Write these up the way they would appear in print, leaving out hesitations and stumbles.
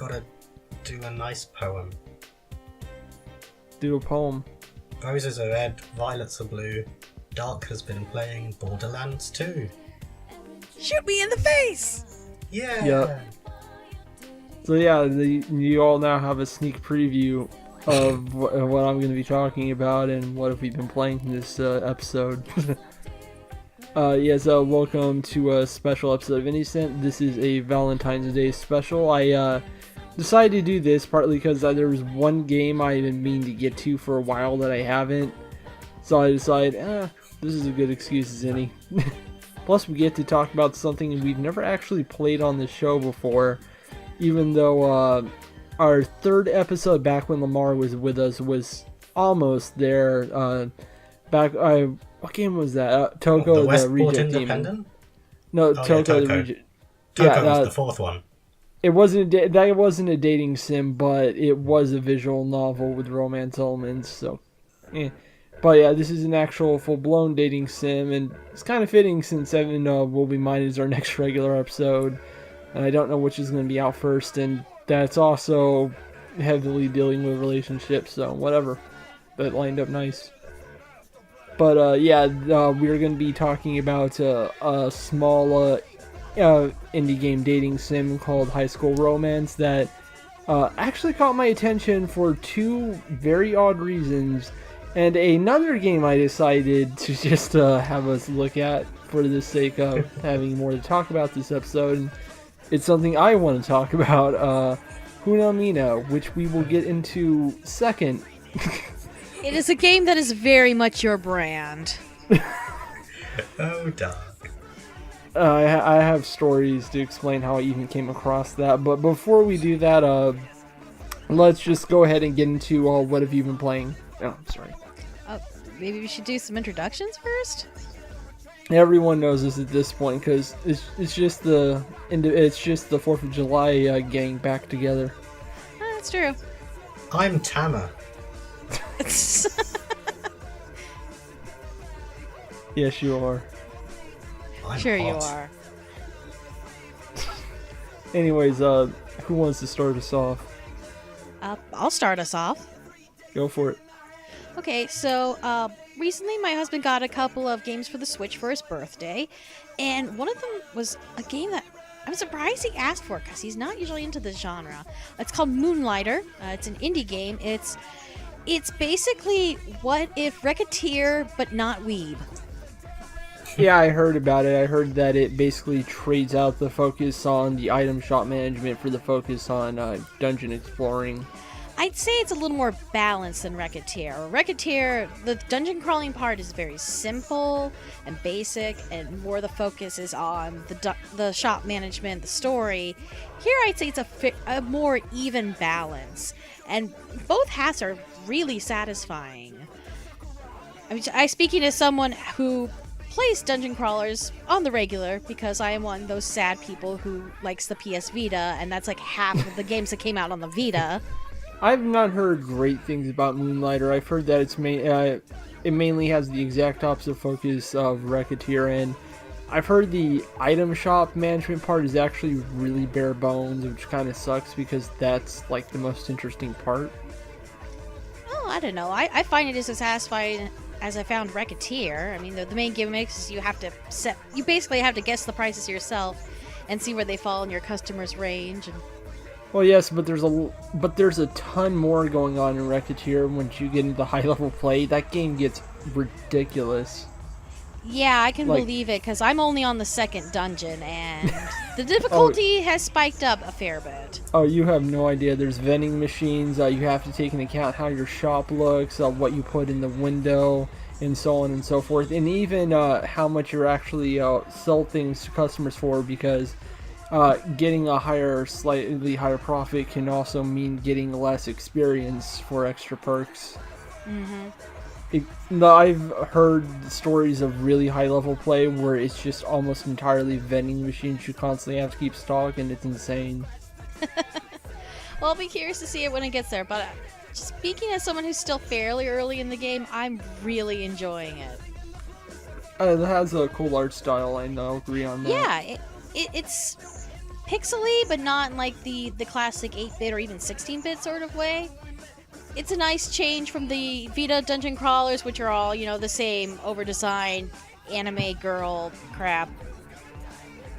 gotta do a nice poem. Do a poem. Roses are red, violets are blue. Dark has been playing Borderlands 2. Shoot me in the face! Yeah! Yep. So yeah, you all now have a sneak preview of what I'm going to be talking about and what have we been playing in this episode. So welcome to a special episode of IndieCent. This is a Valentine's Day special. I decided to do this partly because there was one game I've been meaning to get to for a while that I haven't. So I decided, this is a good excuse as any. Plus we get to talk about something we've never actually played on the show before. Even though our third episode back when Lamar was with us was almost there. What game was that? Toko, the Reject Demon. No, Toko, the Reject. Toko was the fourth one. It wasn't a dating sim, but it was a visual novel with romance elements. So, But yeah, this is an actual full-blown dating sim, and it's kind of fitting since Evan will be mine as our next regular episode. And I don't know which is going to be out first, and that's also heavily dealing with relationships, so whatever. That lined up nice. But we're going to be talking about a small indie game dating sim called Highschool Romance that actually caught my attention for two very odd reasons. And another game I decided to just have us look at for the sake of having more to talk about this episode. It's something I want to talk about, Huuma Mina, which we will get into second. It is a game that is very much your brand. Oh, dark. I have stories to explain how I even came across that, but before we do that, let's just go ahead and get into what have you been playing. Oh, I'm sorry. Oh, maybe we should do some introductions first? Everyone knows this at this point because it's just the 4th of July getting back together. That's true. I'm Tama. Yes, you are. I'm sure hot. you are. Anyways, who wants to start us off? I'll start us off. Go for it. Okay, so recently my husband got a couple of games for the Switch for his birthday, and one of them was a game that I'm surprised he asked for because he's not usually into the genre. It's called Moonlighter. It's an indie game. It's basically what if Racketeer but not Weeb. Yeah, I heard about it. I heard that it basically trades out the focus on the item shop management for the focus on dungeon exploring. I'd say it's a little more balanced than Racketeer. Racketeer, the dungeon crawling part is very simple and basic, and more the focus is on the shop management, the story. Here I'd say it's a more even balance, and both hats are really satisfying. I mean, speaking as someone who plays dungeon crawlers on the regular, because I am one of those sad people who likes the PS Vita, and that's like half of the games that came out on the Vita. I've not heard great things about Moonlighter. I've heard that it mainly has the exact opposite focus of Racketeer, and I've heard the item shop management part is actually really bare bones, which kind of sucks because that's like the most interesting part. Oh, I don't know. I find it as satisfying as I found Racketeer. I mean, the main gimmick is you basically have to guess the prices yourself and see where they fall in your customer's range. And well, yes, but there's a ton more going on in Racketeer once you get into high level play. That game gets ridiculous. Yeah, I can believe it because I'm only on the second dungeon and the difficulty has spiked up a fair bit. Oh, you have no idea. There's vending machines. You have to take into account how your shop looks, what you put in the window, and so on and so forth. And even how much you're actually sell things to customers for, because getting a slightly higher profit can also mean getting less experience for extra perks. Mm-hmm. I've heard stories of really high level play where it's just almost entirely vending machines you constantly have to keep stock, and it's insane. Well, I'll be curious to see it when it gets there, but speaking as someone who's still fairly early in the game, I'm really enjoying it. It has a cool art style, and I'll agree on that. Yeah, it's pixely, but not in like the classic 8-bit or even 16-bit sort of way. It's a nice change from the Vita dungeon crawlers, which are all, the same over-designed anime girl crap.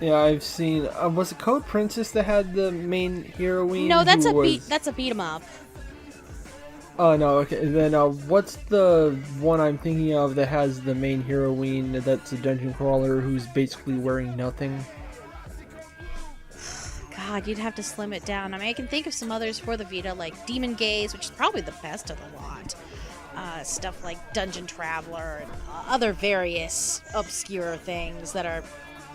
Yeah, I've seen. Was it Code Princess that had the main heroine? No, that's a beat 'em up. Oh no, okay. Then what's the one I'm thinking of that has the main heroine that's a dungeon crawler who's basically wearing nothing? God, you'd have to slim it down. I mean, I can think of some others for the Vita, like Demon Gaze, which is probably the best of the lot. Stuff like Dungeon Traveler and other various obscure things that are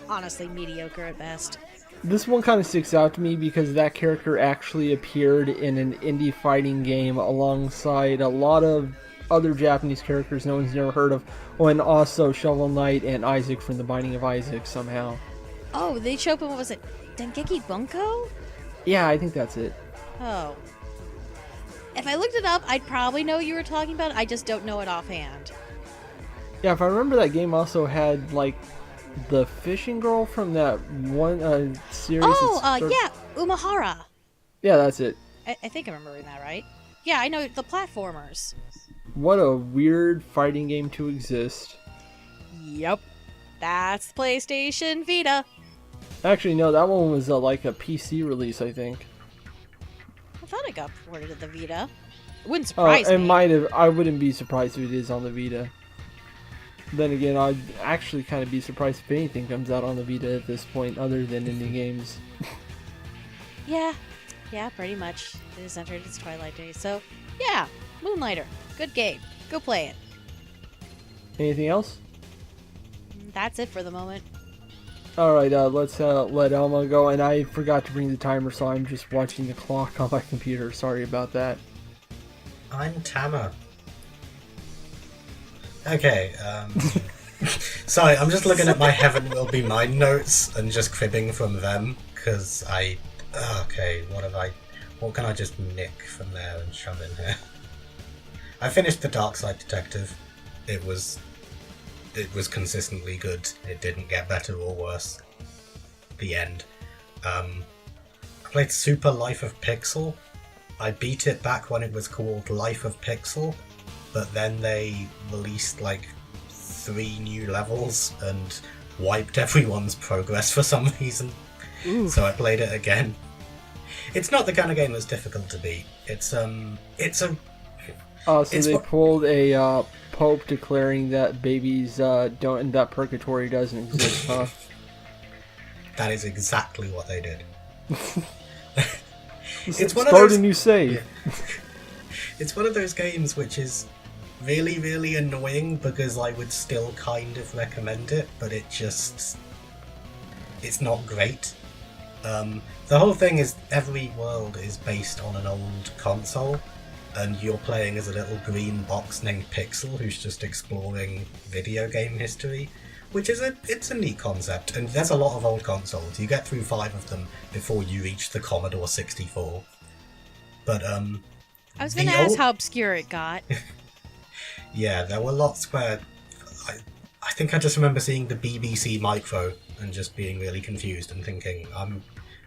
honestly mediocre at best. This one kind of sticks out to me because that character actually appeared in an indie fighting game alongside a lot of other Japanese characters no one's never heard of. Oh, and also Shovel Knight and Isaac from The Binding of Isaac somehow. Oh, they show up in, what was it, Dengeki Bunko? Yeah, I think that's it. Oh. If I looked it up, I'd probably know what you were talking about. I just don't know it offhand. Yeah, if I remember, that game also had, like, the fishing girl from that one series. Yeah, Umahara. Yeah, that's it. I think I'm remembering that right. Yeah, I know the platformers. What a weird fighting game to exist. Yep. That's PlayStation Vita. Actually, no, that one was like a PC release, I think. I thought it got ported to the Vita. It wouldn't surprise me. It might have. I wouldn't be surprised if it is on the Vita. Then again, I'd actually kind of be surprised if anything comes out on the Vita at this point, other than indie games. Yeah, pretty much. It has entered its twilight days. So, yeah, Moonlighter. Good game. Go play it. Anything else? That's it for the moment. Alright, let's let Elma go. And I forgot to bring the timer, so I'm just watching the clock on my computer. Sorry about that. I'm Tama. Okay, sorry, I'm just looking at my Heaven Will Be Mine notes and just cribbing from them, because okay, what can I just nick from there and shove in here? I finished The Dark Side Detective. It was consistently good. It didn't get better or worse. The end. I played Super Life of Pixel. I beat it back when it was called Life of Pixel, but then they released like 3 new levels and wiped everyone's progress for some reason. Ooh. So I played it again. It's not the kind of game that's difficult to beat. So they pulled a Pope declaring that babies that purgatory doesn't exist, huh? That is exactly what they did. Start a new save. Yeah. It's one of those games which is really, really annoying because I would still kind of recommend it, but it's not great. The whole thing is every world is based on an old console, and you're playing as a little green box named Pixel who's just exploring video game history, which is it's a neat concept. And there's a lot of old consoles. You get through 5 of them before you reach the Commodore 64. But I was going to ask how obscure it got. Yeah, there were lots where I think I just remember seeing the BBC Micro and just being really confused and thinking,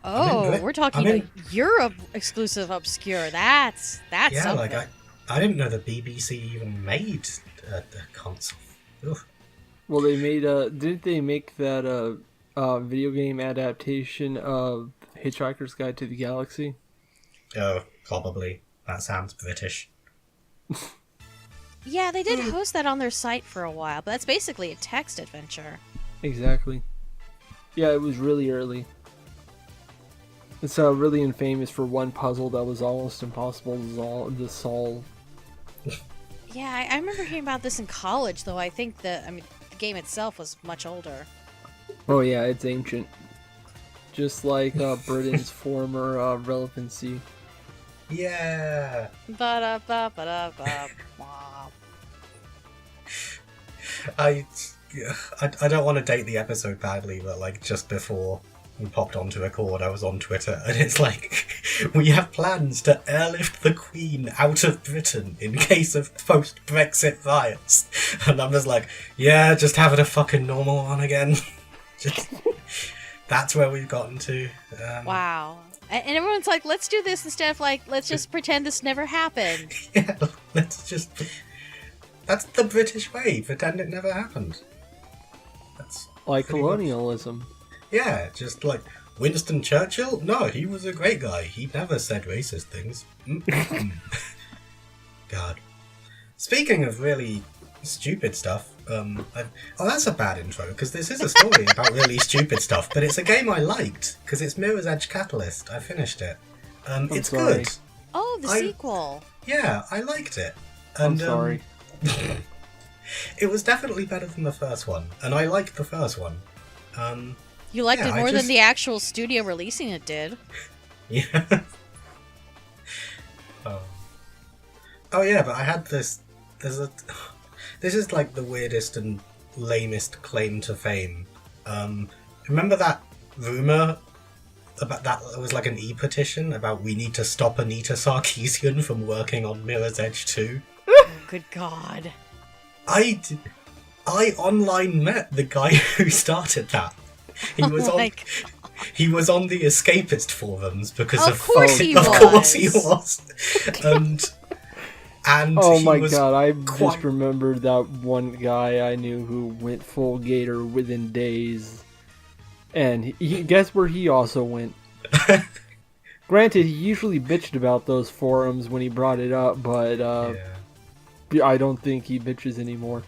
we're talking Europe exclusive obscure. That's yeah, something. like I didn't know the BBC even made a console. Ugh. Well, they made didn't they make that video game adaptation of Hitchhiker's Guide to the Galaxy? Oh, probably. That sounds British. Yeah, they did host that on their site for a while, but that's basically a text adventure. Exactly. Yeah, it was really early. It's really infamous for one puzzle that was almost impossible to solve. Yeah, I remember hearing about this in college, though I think the game itself was much older. Oh yeah, it's ancient. Just like Britain's former relevancy. Yeah. I don't want to date the episode badly, but like just before we popped on to record, I was on Twitter, and it's like, we have plans to airlift the Queen out of Britain in case of post-Brexit riots. And I'm just like, yeah, just having a fucking normal one again. That's where we've gotten to. Wow. And everyone's like, let's do this instead of like, let's just pretend this never happened. Yeah, let's just... That's the British way. Pretend it never happened. That's Like pretty much- colonialism. Yeah, just like Winston Churchill. No, he was a great guy. He never said racist things. God. Speaking of really stupid stuff, that's a bad intro because this is a story about really stupid stuff, but it's a game I liked because it's Mirror's Edge Catalyst. I finished it. It's sorry. good. Oh, the sequel. Yeah, I liked it. I'm sorry. It was definitely better than the first one, and I liked the first one. You liked yeah, it I more just- than the actual studio releasing it did. Yeah. Oh yeah, but I had this. This is like the weirdest and lamest claim to fame. Remember that rumor about that? It was like an e-petition about we need to stop Anita Sarkeesian from working on Mirror's Edge 2. Oh, good God. I online met the guy who started that. He was Oh my on. He was on the Escapist forums because Of course he Of was. course he was. And Oh he my was god, I quite- just remembered that one guy I knew who went full gator within days. And guess where he also went? Granted, he usually bitched about those forums when he brought it up, but Yeah. I don't think he bitches anymore.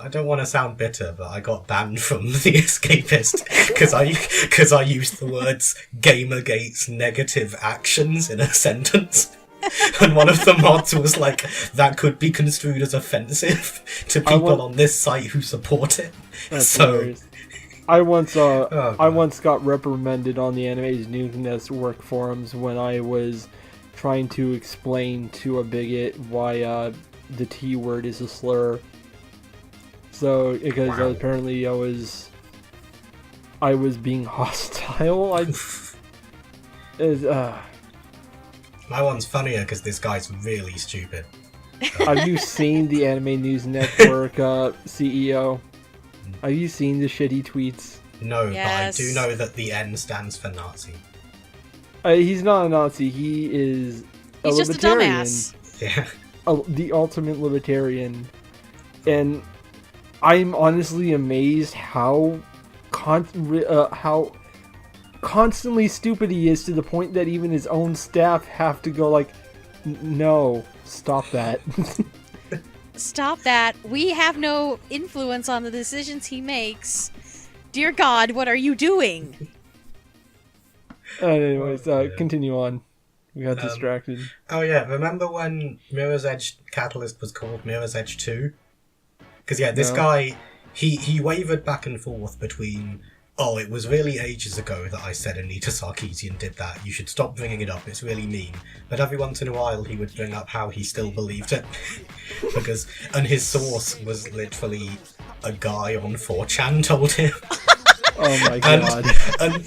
I don't want to sound bitter, but I got banned from the Escapist because I used the words Gamergate's negative actions in a sentence. And one of the mods was like, that could be construed as offensive to people on this site who support it. That's So, hilarious. I once God. I once got reprimanded on the Anime's News Network forums when I was trying to explain to a bigot why the T word is a slur. So because Wow. apparently I was being hostile. My one's funnier because this guy's really stupid. Have you seen the Anime News Network CEO? Have you seen the shitty tweets? No, Yes. but I do know that the N stands for Nazi. He's not a Nazi. He is a He's just a libertarian. dumbass. Yeah. The ultimate libertarian, and I'm honestly amazed how constantly stupid he is to the point that even his own staff have to go like, no, stop that. Stop that. We have no influence on the decisions he makes. Dear God, what are you doing? Anyways, Yeah. continue on. We got distracted. Oh yeah, remember when Mirror's Edge Catalyst was called Mirror's Edge 2? Because yeah, this No. guy, he wavered back and forth between, oh, it was really ages ago that I said Anita Sarkeesian did that, you should stop bringing it up, it's really mean. But every once in a while he would bring up how he still believed it. And his source was literally a guy on 4chan told him. Oh my god.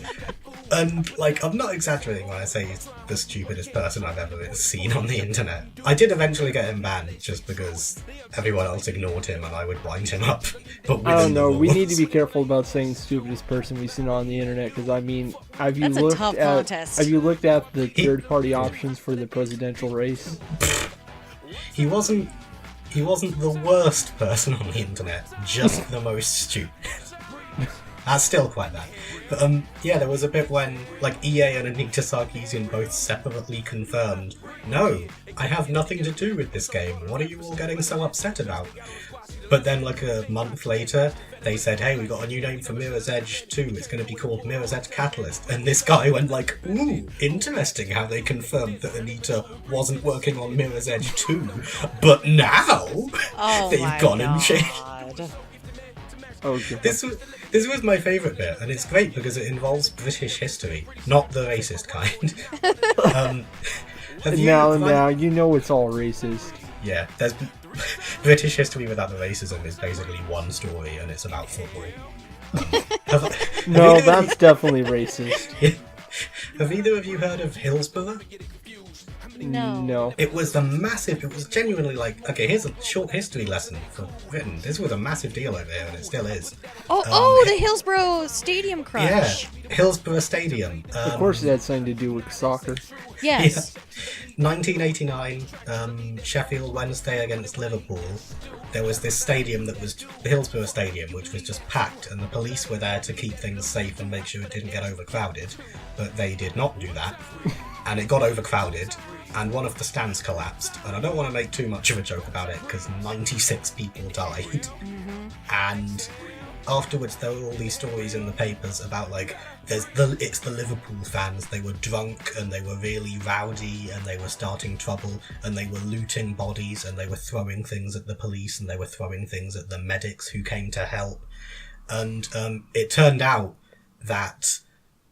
And like, I'm not exaggerating when I say he's the stupidest person I've ever seen on the internet. I did eventually get him banned just because everyone else ignored him and I would wind him up. But I don't within the know. We need rules. to be careful about saying stupidest person we've seen on the internet because I mean, have you That's a looked tough at contest. have you looked at the third-party options for the presidential race? He wasn't the worst person on the internet, just the most stupid. That's still quite bad. But yeah, there was a bit when like EA and Anita Sarkeesian both separately confirmed, no, I have nothing to do with this game. What are you all getting so upset about? But then like a month later, they said, hey, we got a new name for Mirror's Edge 2. It's going to be called Mirror's Edge Catalyst. And this guy went like, ooh, interesting how they confirmed that Anita wasn't working on Mirror's Edge 2. But now, Oh they've my gone God. and changed. Oh, God. This was my favourite bit, and it's great because it involves British history, not the racist kind. Have you- Now, you know it's all racist. Yeah, there's British history without the racism is basically one story, and it's about football. Have No, either of that's definitely racist. you- have either of you heard of Hillsborough? No. It was it was genuinely like, okay, here's a short history lesson for Britain. This was a massive deal over here, and it still is. The Hillsborough Stadium crush. Yeah, Hillsborough Stadium. Of course it had something to do with soccer. Yes. Yeah. 1989, Sheffield Wednesday against Liverpool. There was this stadium that was the Hillsborough Stadium, which was just packed, and the police were there to keep things safe and make sure it didn't get overcrowded, but they did not do that, and it got overcrowded, and one of the stands collapsed, and I don't want to make too much of a joke about it, because 96 people died, and afterwards there were all these stories in the papers about, like, it's the Liverpool fans, they were drunk and they were really rowdy and they were starting trouble and they were looting bodies and they were throwing things at the police and they were throwing things at the medics who came to help. And it turned out that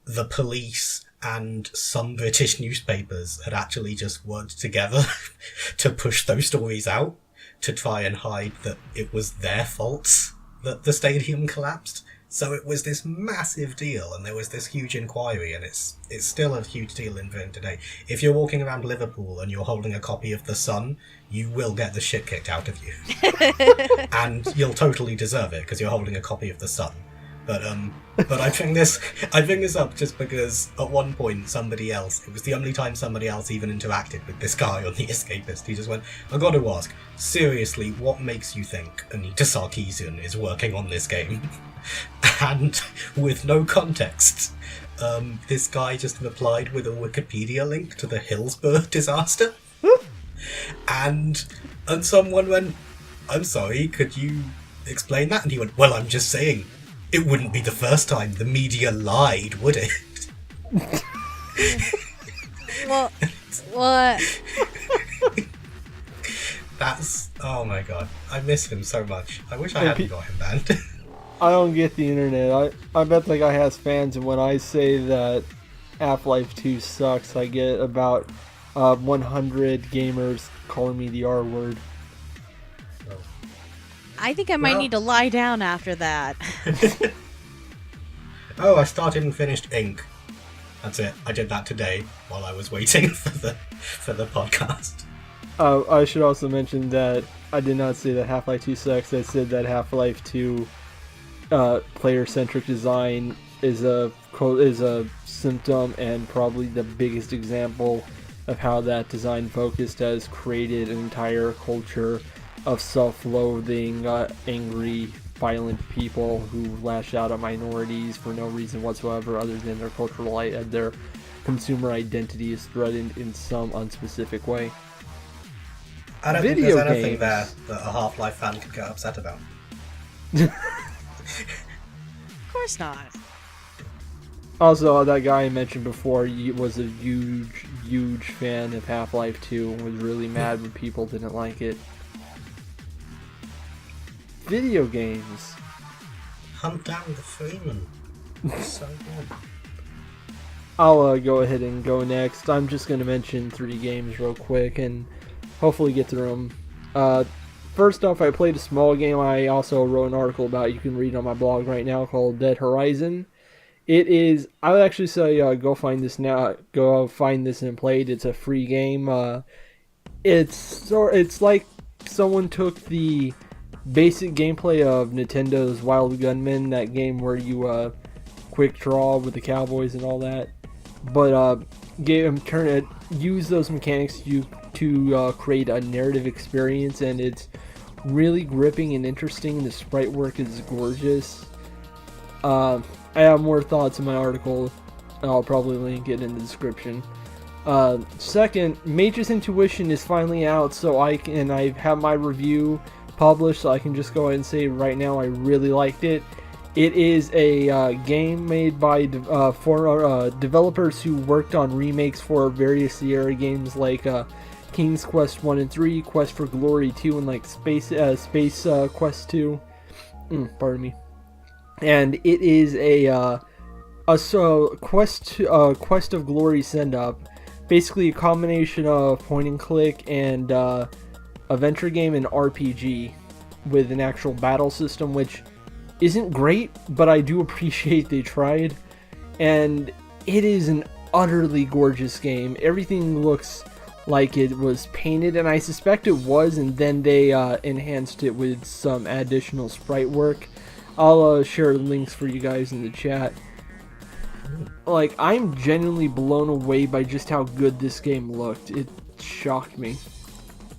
the police and some British newspapers had actually just worked together to push those stories out to try and hide that it was their fault that the stadium collapsed. So it was this massive deal, and there was this huge inquiry, and it's still a huge deal in Britain today. If you're walking around Liverpool and you're holding a copy of The Sun, you will get the shit kicked out of you. And you'll totally deserve it, because you're holding a copy of The Sun. But I bring this up just because at one point it was the only time somebody else even interacted with this guy on The Escapist. He just went, I got to ask, seriously, what makes you think Anita Sarkeesian is working on this game? And with no context, this guy just replied with a Wikipedia link to the Hillsborough disaster. and someone went, I'm sorry, could you explain that? And he went, well, I'm just saying, it wouldn't be the first time the media lied, would it? Well, what? That's... oh my god. I miss him so much. I wish I hadn't got him banned. I don't get the internet. I bet the guy has fans, and when I say that Half-Life 2 sucks, I get about 100 gamers calling me the R word. I think I might need to lie down after that. Oh, I started and finished Ink. That's it. I did that today while I was waiting for the podcast. I should also mention that I did not say that Half-Life 2 sucks. I said that Half-Life 2 player-centric design is a symptom and probably the biggest example of how that design focused has created an entire culture of self-loathing, angry, violent people who lash out at minorities for no reason whatsoever other than their consumer identity is threatened in some unspecific way. I don't think there's anything there that a Half-Life fan could get upset about. Of course not. Also, that guy I mentioned before was a huge fan of Half-Life 2 and was really mad when people didn't like it. Video games. Hunt down the Freeman. So good. I'll go ahead and go next. I'm just going to mention 3 games real quick and hopefully get through them. First off, I played a small game I also wrote an article about. You can read on my blog right now called Dead Horizon. It is, I would actually say go find this now. Go find this and play it. It's a free game. It's like someone took the basic gameplay of Nintendo's Wild Gunman, that game where you quick draw with the cowboys and all that, but use those mechanics to create a narrative experience, and it's really gripping and interesting. The sprite work is gorgeous. I have more thoughts in my article. I'll probably link it in the description. Second, Mage's Intuition is finally out, so I have my review published, so I can just go ahead and say right now I really liked it. It is a game made by developers who worked on remakes for various Sierra games like King's Quest 1 and 3, Quest for Glory 2, and like Space Quest 2. Pardon me. And it is a Quest of Glory send-up. Basically a combination of point and click and adventure game and RPG with an actual battle system, which isn't great, but I do appreciate they tried. And it is an utterly gorgeous game. Everything looks like it was painted, and I suspect it was, and then they enhanced it with some additional sprite work. I'll share links for you guys in the chat. Like, I'm genuinely blown away by just how good this game looked. It shocked me.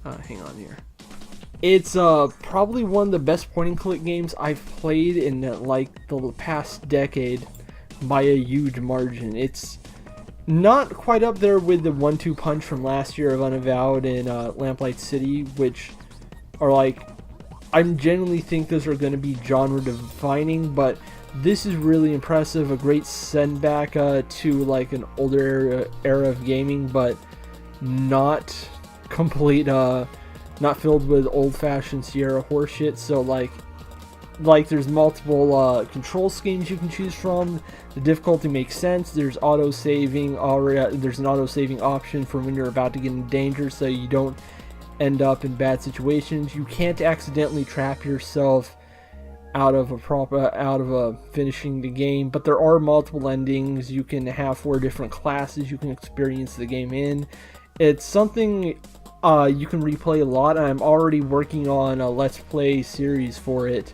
Hang on here. It's probably one of the best point-and-click games I've played in like the past decade by a huge margin. It's not quite up there with the 1-2 punch from last year of Unavowed and Lamplight City, which are like, I genuinely think those are going to be genre defining, but this is really impressive. A great send back to like an older era of gaming, but not complete, not filled with old-fashioned Sierra horseshit. So like there's multiple control schemes you can choose from. The difficulty makes sense. There's auto-saving already. There's an auto-saving option for when you're about to get in danger, so you don't end up in bad situations. You can't accidentally trap yourself out of finishing the game, but there are multiple endings. You can have 4 different classes you can experience the game in. It's something you can replay a lot, and I'm already working on a Let's Play series for it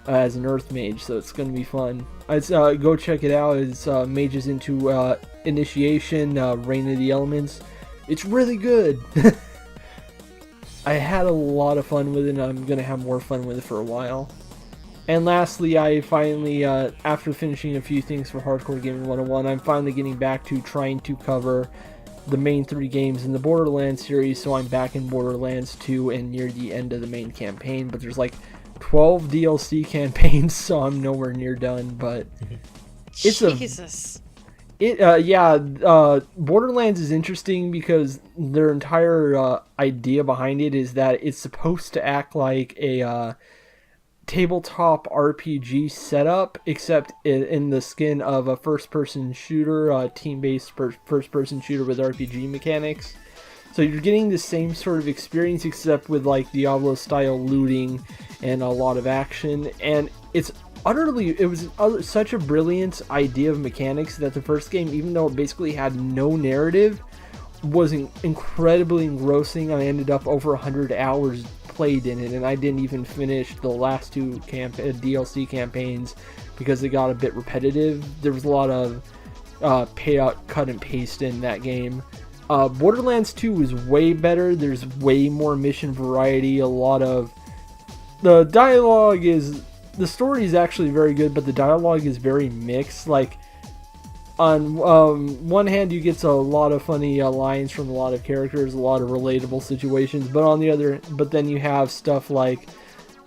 as an Earth Mage, so it's going to be fun. It's, go check it out. It's Mages into Initiation, Reign of the Elements. It's really good. I had a lot of fun with it, and I'm going to have more fun with it for a while. And lastly, I finally, after finishing a few things for Hardcore Gaming 101, I'm finally getting back to trying to cover the main 3 games in the Borderlands series, so I'm back in Borderlands 2 and near the end of the main campaign, but there's like 12 DLC campaigns, so I'm nowhere near done, but it's Jesus. Borderlands is interesting because their entire idea behind it is that it's supposed to act like a tabletop RPG setup, except in the skin of a first-person shooter, team-based first-person shooter with RPG mechanics. So you're getting the same sort of experience, except with like Diablo-style looting and a lot of action. And it was such a brilliant idea of mechanics that the first game, even though it basically had no narrative, was incredibly engrossing. I ended up over 100 hours played in it, and I didn't even finish the last 2 DLC campaigns because they got a bit repetitive. There was a lot of payout, cut and paste in that game. Borderlands 2 is way better. There's way more mission variety. A lot of the dialogue is, the story is actually very good, but the dialogue is very mixed. Like, on one hand, you get a lot of funny lines from a lot of characters, a lot of relatable situations, but on the other, but then you have stuff like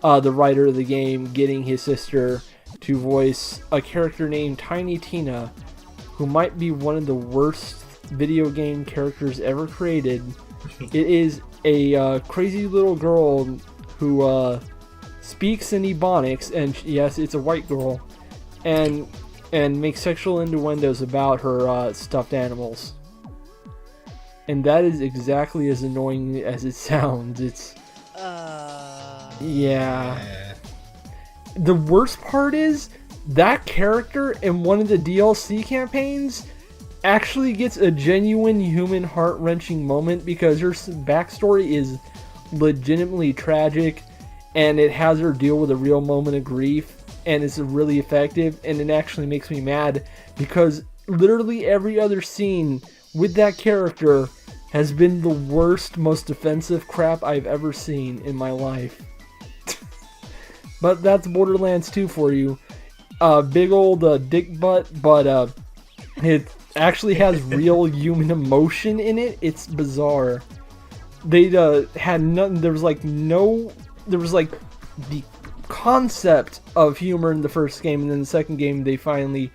the writer of the game getting his sister to voice a character named Tiny Tina, who might be one of the worst video game characters ever created. It is a crazy little girl who speaks in Ebonics, and yes, it's a white girl, and makes sexual innuendos about her stuffed animals. And that is exactly as annoying as it sounds. It's yeah. The worst part is that character in one of the DLC campaigns actually gets a genuine human heart-wrenching moment because her backstory is legitimately tragic, and it has her deal with a real moment of grief, and it's really effective, and it actually makes me mad because literally every other scene with that character has been the worst, most offensive crap I've ever seen in my life. But that's Borderlands 2 for you. Big old dick butt, but it actually has real human emotion in it. It's bizarre. They had nothing. There was like the concept of humor in the first game, and then the second game they finally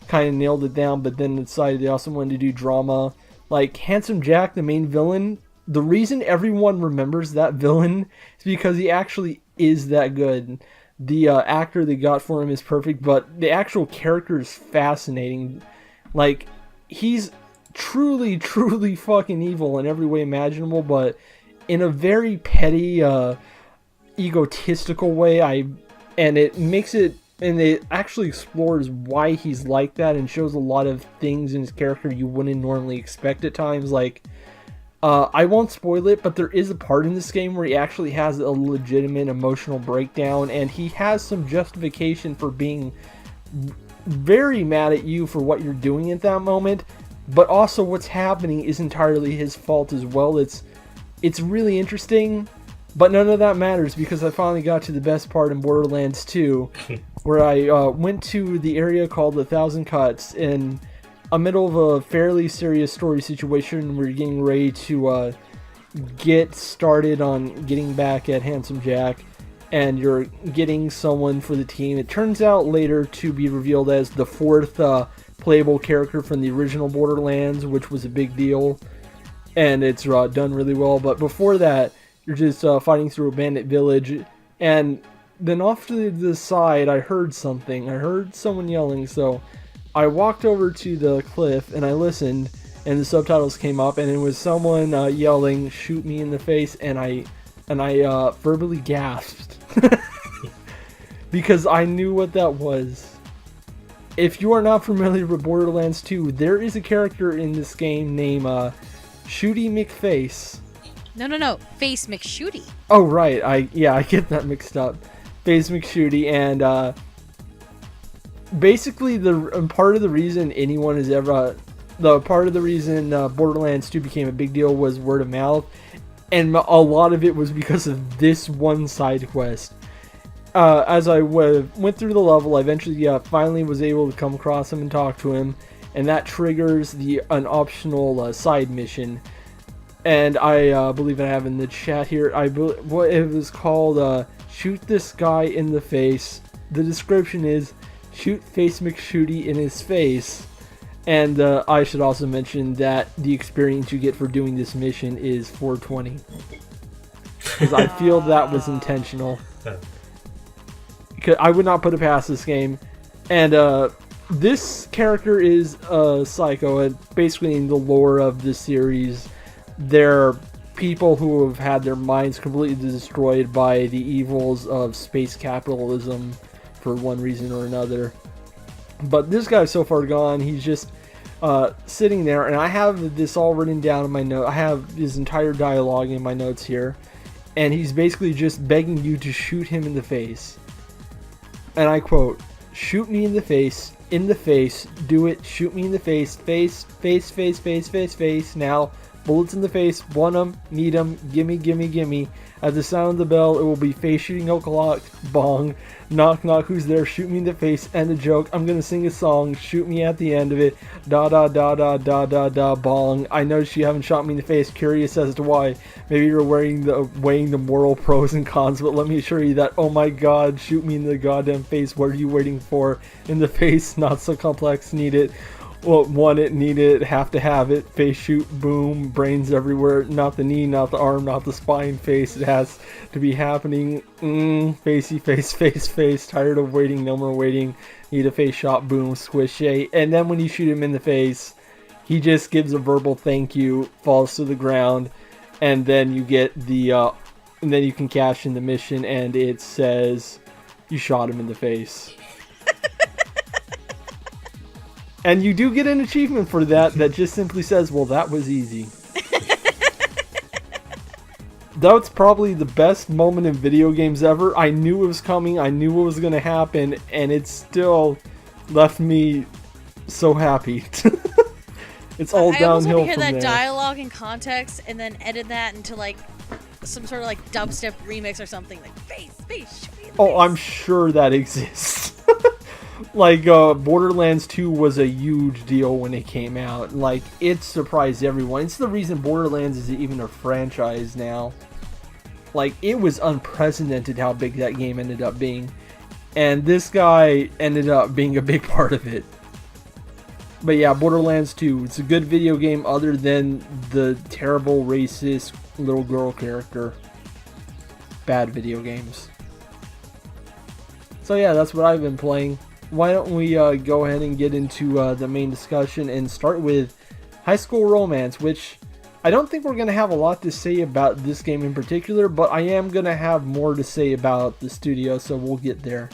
kind of nailed it down, but then decided they also wanted to do drama. Like Handsome Jack, the main villain, the reason everyone remembers that villain is because he actually is that good. The actor they got for him is perfect, but the actual character is fascinating. Like, he's truly, truly fucking evil in every way imaginable, but in a very petty, egotistical way. And it actually explores why he's like that and shows a lot of things in his character you wouldn't normally expect at times. Like, I won't spoil it, but there is a part in this game where he actually has a legitimate emotional breakdown, and he has some justification for being very mad at you for what you're doing at that moment, but also what's happening is entirely his fault as well. It's really interesting, but none of that matters because I finally got to the best part in Borderlands 2, where I went to the area called the Thousand Cuts in a middle of a fairly serious story situation. We're getting ready to get started on getting back at Handsome Jack, and you're getting someone for the team. It turns out later to be revealed as the fourth playable character from the original Borderlands, which was a big deal, and it's done really well. But before that, you're just fighting through a bandit village, and then off to the side I heard something. I heard someone yelling, so I walked over to the cliff and I listened, and the subtitles came up, and it was someone yelling, "Shoot me in the face," and I verbally gasped because I knew what that was. If you are not familiar with Borderlands 2, there is a character in this game named Shooty McFace. No. Face McShooty. Oh, right. I get that mixed up. Face McShooty, and basically part of the reason Borderlands 2 became a big deal was word of mouth, and a lot of it was because of this one side quest. As I went through the level, I eventually finally was able to come across him and talk to him, and that triggers an optional side mission. And I believe I have in the chat here, what it was called, shoot this guy in the face. The description is, shoot Face McShooty in his face. And I should also mention that the experience you get for doing this mission is 420. Because I feel that was intentional. I would not put it past this game. And this character is a psycho. And basically in the lore of the series, they're people who have had their minds completely destroyed by the evils of space capitalism for one reason or another. But this guy's so far gone, he's just sitting there, and I have this all written down in my note. I have his entire dialogue in my notes here, and he's basically just begging you to shoot him in the face. And I quote, "Shoot me in the face, do it, shoot me in the face, face, now, bullets in the face, want 'em, need 'em, gimme. At the sound of the bell, it will be face shooting o'clock, bong, knock, who's there, shoot me in the face, end a joke, I'm gonna sing a song, shoot me at the end of it, da, bong. I noticed you haven't shot me in the face, curious as to why. Maybe you're weighing the moral pros and cons, but let me assure you that, oh my god, shoot me in the goddamn face, what are you waiting for? In the face, not so complex, need it. Well, want it, need it, have to have it, face shoot, boom, brains everywhere, not the knee, not the arm, not the spine, face, it has to be happening, facey, face, tired of waiting, no more waiting, need a face shot, boom, squish, and then when you shoot him in the face, he just gives a verbal thank you, falls to the ground, and then you get and then you can cash in the mission, and it says, you shot him in the face. And you do get an achievement for that just simply says, well, that was easy. That's probably the best moment in video games ever. I knew it was coming, I knew what was going to happen, and it still left me so happy. It's all downhill from there. I almost want to hear that dialogue in context and then edit that into like some sort of like dubstep remix or something. Like, face, shoot me in the face. I'm sure that exists. Like, Borderlands 2 was a huge deal when it came out. Like, it surprised everyone. It's the reason Borderlands is even a franchise now. Like, it was unprecedented how big that game ended up being. And this guy ended up being a big part of it. But yeah, Borderlands 2, it's a good video game other than the terrible racist little girl character. Bad video games. So yeah, that's what I've been playing. Why don't we go ahead and get into the main discussion and start with High School Romance, which I don't think we're going to have a lot to say about this game in particular, but I am going to have more to say about the studio, so we'll get there.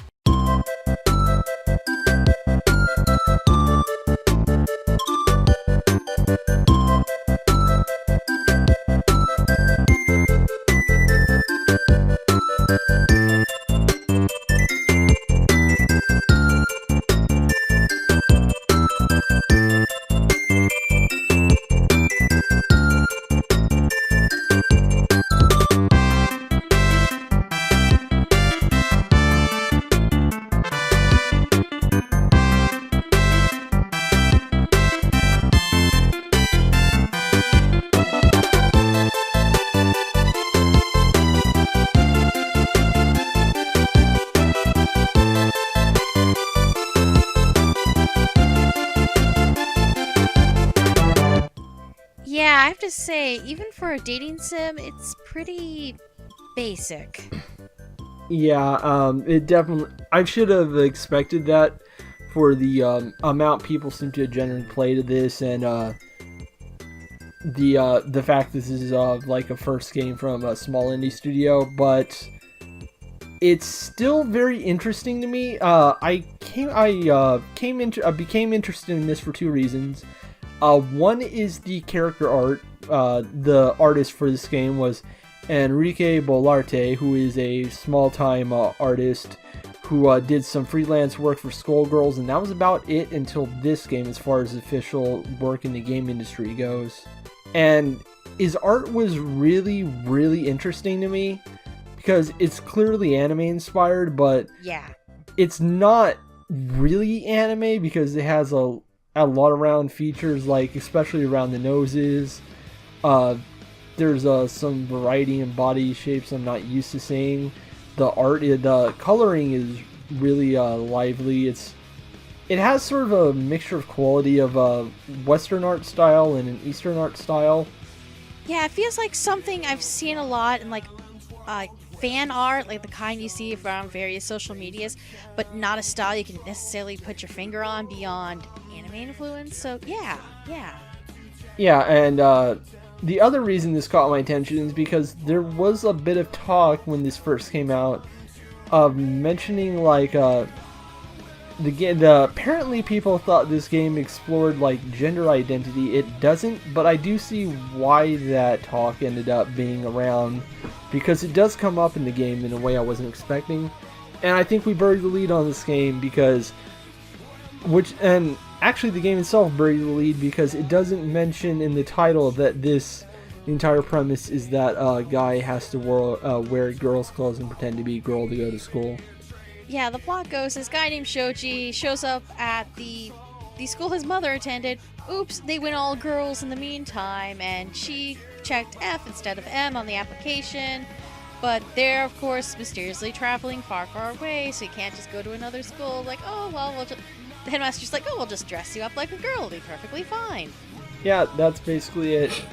I have to say, even for a dating sim, it's pretty basic. Yeah, it definitely. I should have expected that for the amount people seem to generally play to this, and the fact this is like a first game from a small indie studio, but it's still very interesting to me. I became interested in this for two reasons. One is the character art. The artist for this game was Enrique Bolarte, who is a small-time artist who did some freelance work for Skullgirls, and that was about it until this game as far as official work in the game industry goes. And his art was really, really interesting to me because it's clearly anime inspired, but Yeah. it's not really anime because it has a lot of round features, like especially around the noses. There's some variety in body shapes I'm not used to seeing. The coloring is really lively. It has sort of a mixture of quality of a Western art style and an Eastern art style. Yeah, it feels like something I've seen a lot in like fan art, like the kind you see from various social medias, but not a style you can necessarily put your finger on beyond anime influence. So yeah. Yeah, and the other reason this caught my attention is because there was a bit of talk when this first came out of mentioning like apparently people thought this game explored like gender identity. It doesn't, but I do see why that talk ended up being around, because it does come up in the game in a way I wasn't expecting. And I think we buried the lead on this game and actually the game itself buried the lead because it doesn't mention in the title that the entire premise is that a guy has to wear girls' clothes and pretend to be a girl to go to school. Yeah, the plot goes, this guy named Shoji shows up at the school his mother attended. Oops, they went all girls in the meantime, and she checked F instead of M on the application. But they're, of course, mysteriously traveling far, far away, so you can't just go to another school. Like, oh, well, the headmaster's like, oh, we'll just dress you up like a girl. It'll be perfectly fine. Yeah, that's basically it.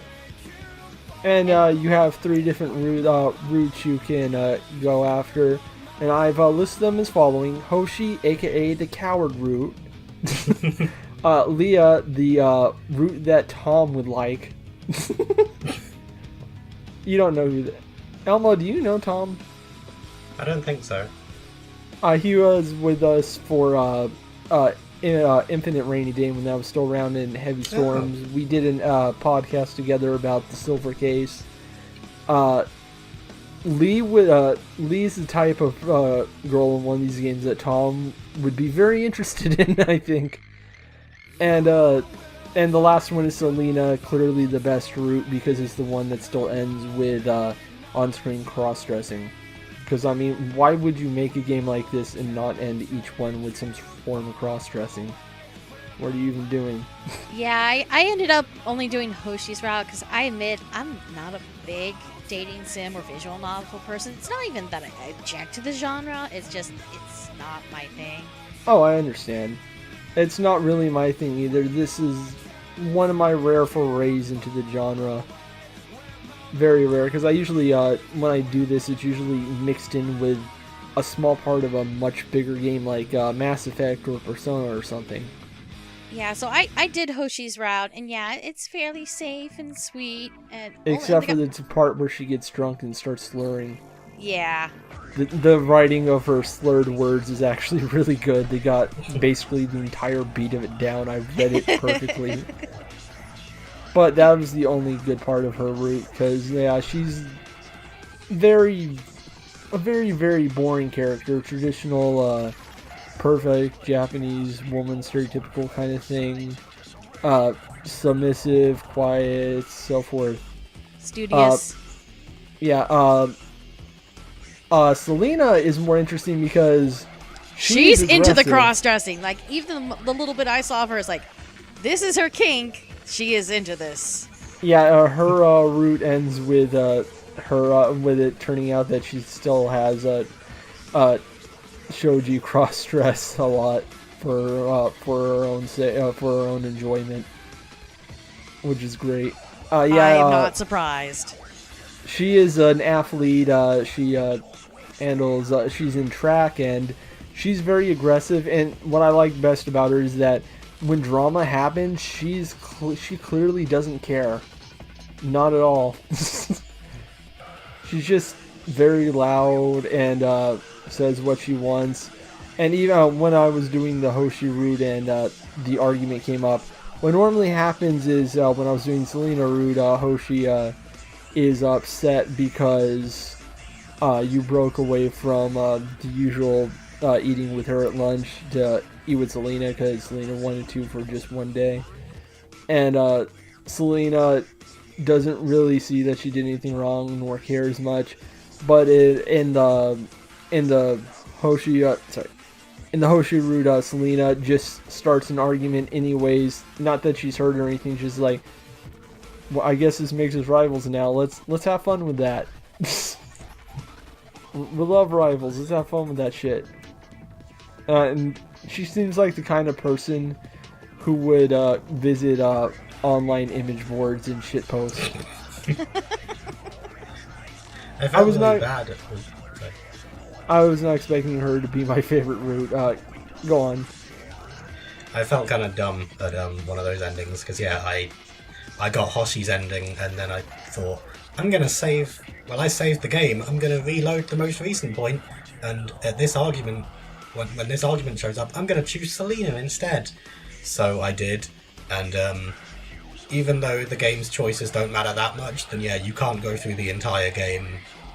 And you have 3 different routes you can go after. And I've listed them as following: Hoshi, aka the coward route. Leah, the route that Tom would like. You don't know who Elmo, do you know Tom? I don't think so. He was with us for Infinite Rainy Day when that was still around in Heavy Storms. We did a podcast together about the Silver Case. Lee's the type of girl in one of these games that Tom would be very interested in, I think. And the last one is Selena, clearly the best route because it's the one that still ends with on-screen cross-dressing. Because, I mean, why would you make a game like this and not end each one with some form of cross-dressing? What are you even doing? Yeah, I ended up only doing Hoshi's route because I admit I'm not a big dating sim or visual novel person. It's not even that I object to the genre, it's just, it's not my thing. Oh, I understand. It's not really my thing either. This is one of my rare forays into the genre. Very rare, because I usually, when I do this, it's usually mixed in with a small part of a much bigger game like Mass Effect or Persona or something. Yeah, so I did Hoshi's route, and yeah, it's fairly safe and sweet. Except for the part where she gets drunk and starts slurring. Yeah. The writing of her slurred words is actually really good. They got basically the entire beat of it down. I read it perfectly. But that was the only good part of her route, because, yeah, she's a very, very boring character. Traditional, perfect Japanese woman, stereotypical kind of thing. Submissive, quiet, so forth. Studious. Selena is more interesting because she's into the cross-dressing. Like, even the little bit I saw of her is like, this is her kink. She is into this. Yeah, her route ends with with it turning out that she still has Shoji cross-dress a lot for her own enjoyment, which is great. Yeah, I'm not surprised. she is an athlete. She handles. She's in track, and she's very aggressive. And what I like best about her is that when drama happens, she clearly doesn't care. Not at all. She's just very loud and says what she wants. And even when I was doing the Hoshi route and the argument came up, what normally happens is when I was doing Selena route, Hoshi is upset because you broke away from the usual eating with her at lunch to eat with Selena because Selena wanted to for just one day. And Selena doesn't really see that she did anything wrong nor cares much. But in the Hoshi route, Selena just starts an argument anyways. Not that she's hurt or anything, just like, well, I guess this makes us rivals now. Let's have fun with that. We love rivals. Let's have fun with that shit. And she seems like the kind of person who would visit online image boards and shit posts. I was really bad at I was not expecting her to be my favorite route. Go on. I felt kind of dumb at one of those endings because I got Hoshi's ending and then I thought I'm gonna save. Well, I saved the game. I'm gonna reload the most recent point, and at this argument, when this argument shows up, I'm gonna choose Selena instead. So I did, and even though the game's choices don't matter that much, then you can't go through the entire game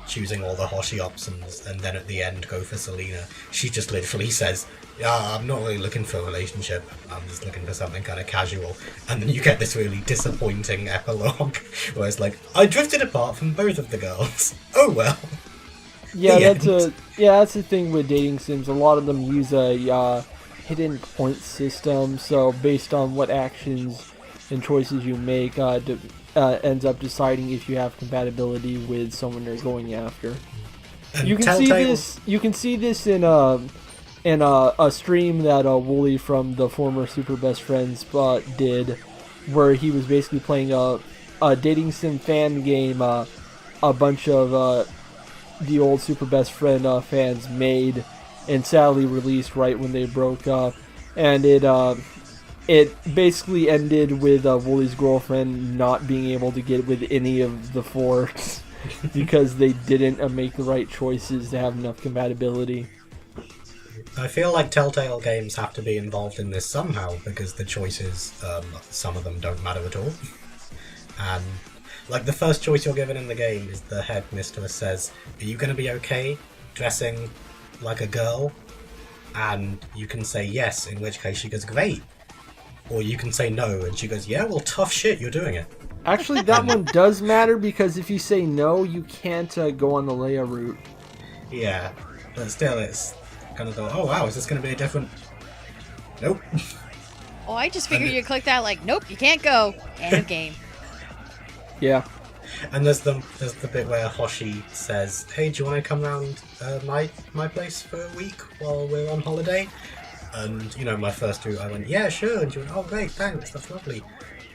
choosing all the Hoshi options and then at the end go for Selena. She just literally says, I'm not really looking for a relationship, I'm just looking for something kind of casual. And then you get this really disappointing epilogue where it's like, I drifted apart from both of the girls. Oh well. Yeah, that's the thing with dating sims. A lot of them use a hidden point system, so based on what actions and choices you make, ends up deciding if you have compatibility with someone they're going after. And You can see this in a stream that Wooly from the former Super Best Friends did, where he was basically playing a dating sim fan game. A bunch of the old Super Best Friend fans made and sadly released right when they broke up, and it basically ended with Wooly's girlfriend not being able to get with any of the four because they didn't make the right choices to have enough compatibility. I feel like Telltale games have to be involved in this somehow because the choices, some of them don't matter at all. And like the first choice you're given in the game is the headmistress says, are you going to be okay dressing like a girl? And you can say yes, in which case she goes, great. Or you can say no, and she goes, yeah, well, tough shit, you're doing it. Actually, that one does matter, because if you say no, you can't go on the Leia route. Yeah, but still, it's kind of oh wow, is this going to be a different... Nope. Oh, I just figured you'd click that like, nope, you can't go. End of game. Yeah. And there's the bit where Hoshi says, hey, do you want to come round my place for a week while we're on holiday? And, my first route, I went, yeah, sure. And she went, oh, great, thanks, that's lovely.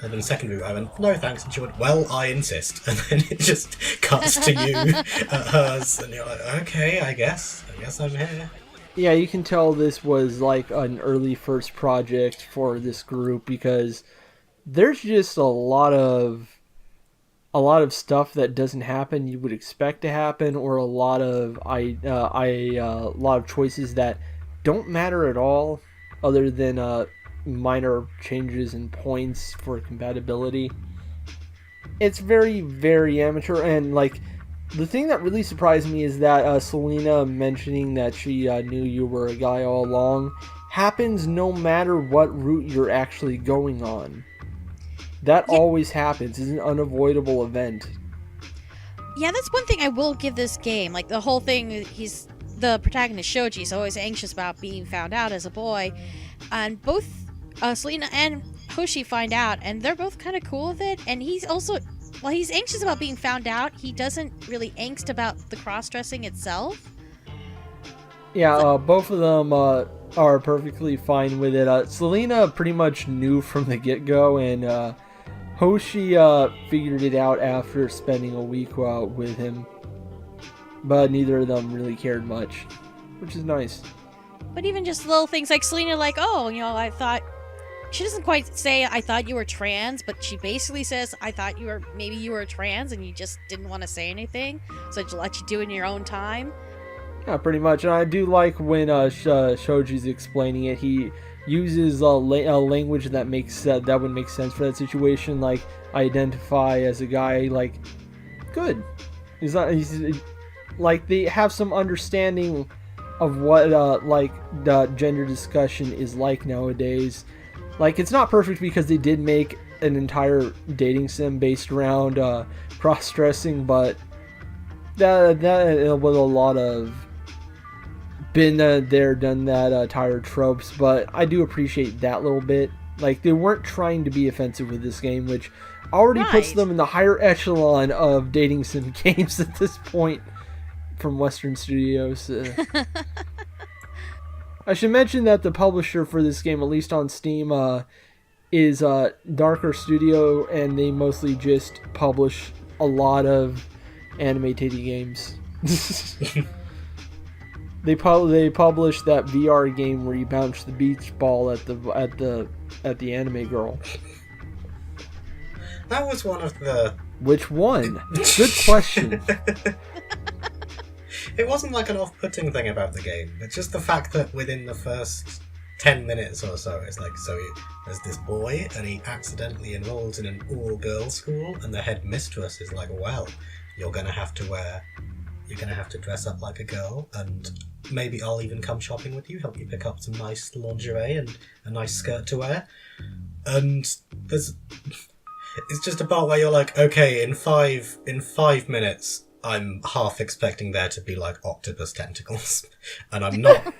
And then the second route, I went, no, thanks. And she went, well, I insist. And then it just cuts to you at hers. And you're like, okay, I guess I'm here. Yeah, you can tell this was like an early first project for this group, because there's just a lot of stuff that doesn't happen you would expect to happen, or a lot of choices that don't matter at all, other than minor changes in points for compatibility. It's very, very amateur, and like the thing that really surprised me is that Selena mentioning that she knew you were a guy all along happens no matter what route you're actually going on. That always happens. It's an unavoidable event. Yeah, that's one thing I will give this game. Like, the whole thing, the protagonist Shoji is always anxious about being found out as a boy. And both Selena and Hoshi find out, and they're both kind of cool with it. And he's also, while he's anxious about being found out, he doesn't really angst about the cross-dressing itself. Yeah, both of them are perfectly fine with it. Selena pretty much knew from the get-go, and Hoshi figured it out after spending a week with him, but neither of them really cared much, which is nice. But even just little things like Selena, like, oh, I thought... She doesn't quite say, I thought you were trans, but she basically says, I thought maybe you were trans and you just didn't want to say anything, so I'd let you do it in your own time. Yeah, pretty much. And I do like when Shoji's explaining it, he uses a language that makes that would make sense for that situation. Like, I identify as a guy. Like, good. He's like, they have some understanding of what the gender discussion is like nowadays. Like, it's not perfect because they did make an entire dating sim based around cross-dressing, but that was a lot of been there, done that, tired tropes, but I do appreciate that little bit. Like, they weren't trying to be offensive with this game, which already puts them in the higher echelon of dating sim games at this point from Western studios. I should mention that the publisher for this game, at least on Steam, is Darker Studio, and they mostly just publish a lot of anime titty games. They published that VR game where you bounce the beach ball at the anime girl. That was one of the... Which one? Good question. It wasn't like an off-putting thing about the game, but just the fact that within the first 10 minutes or so, it's like, there's this boy, and he accidentally enrolls in an all-girls school, and the headmistress is like, well, you're gonna have to dress up like a girl, and maybe I'll even come shopping with you, help you pick up some nice lingerie and a nice skirt to wear. And it's just a part where you're like, okay, in five minutes, I'm half expecting there to be like octopus tentacles, and I'm not.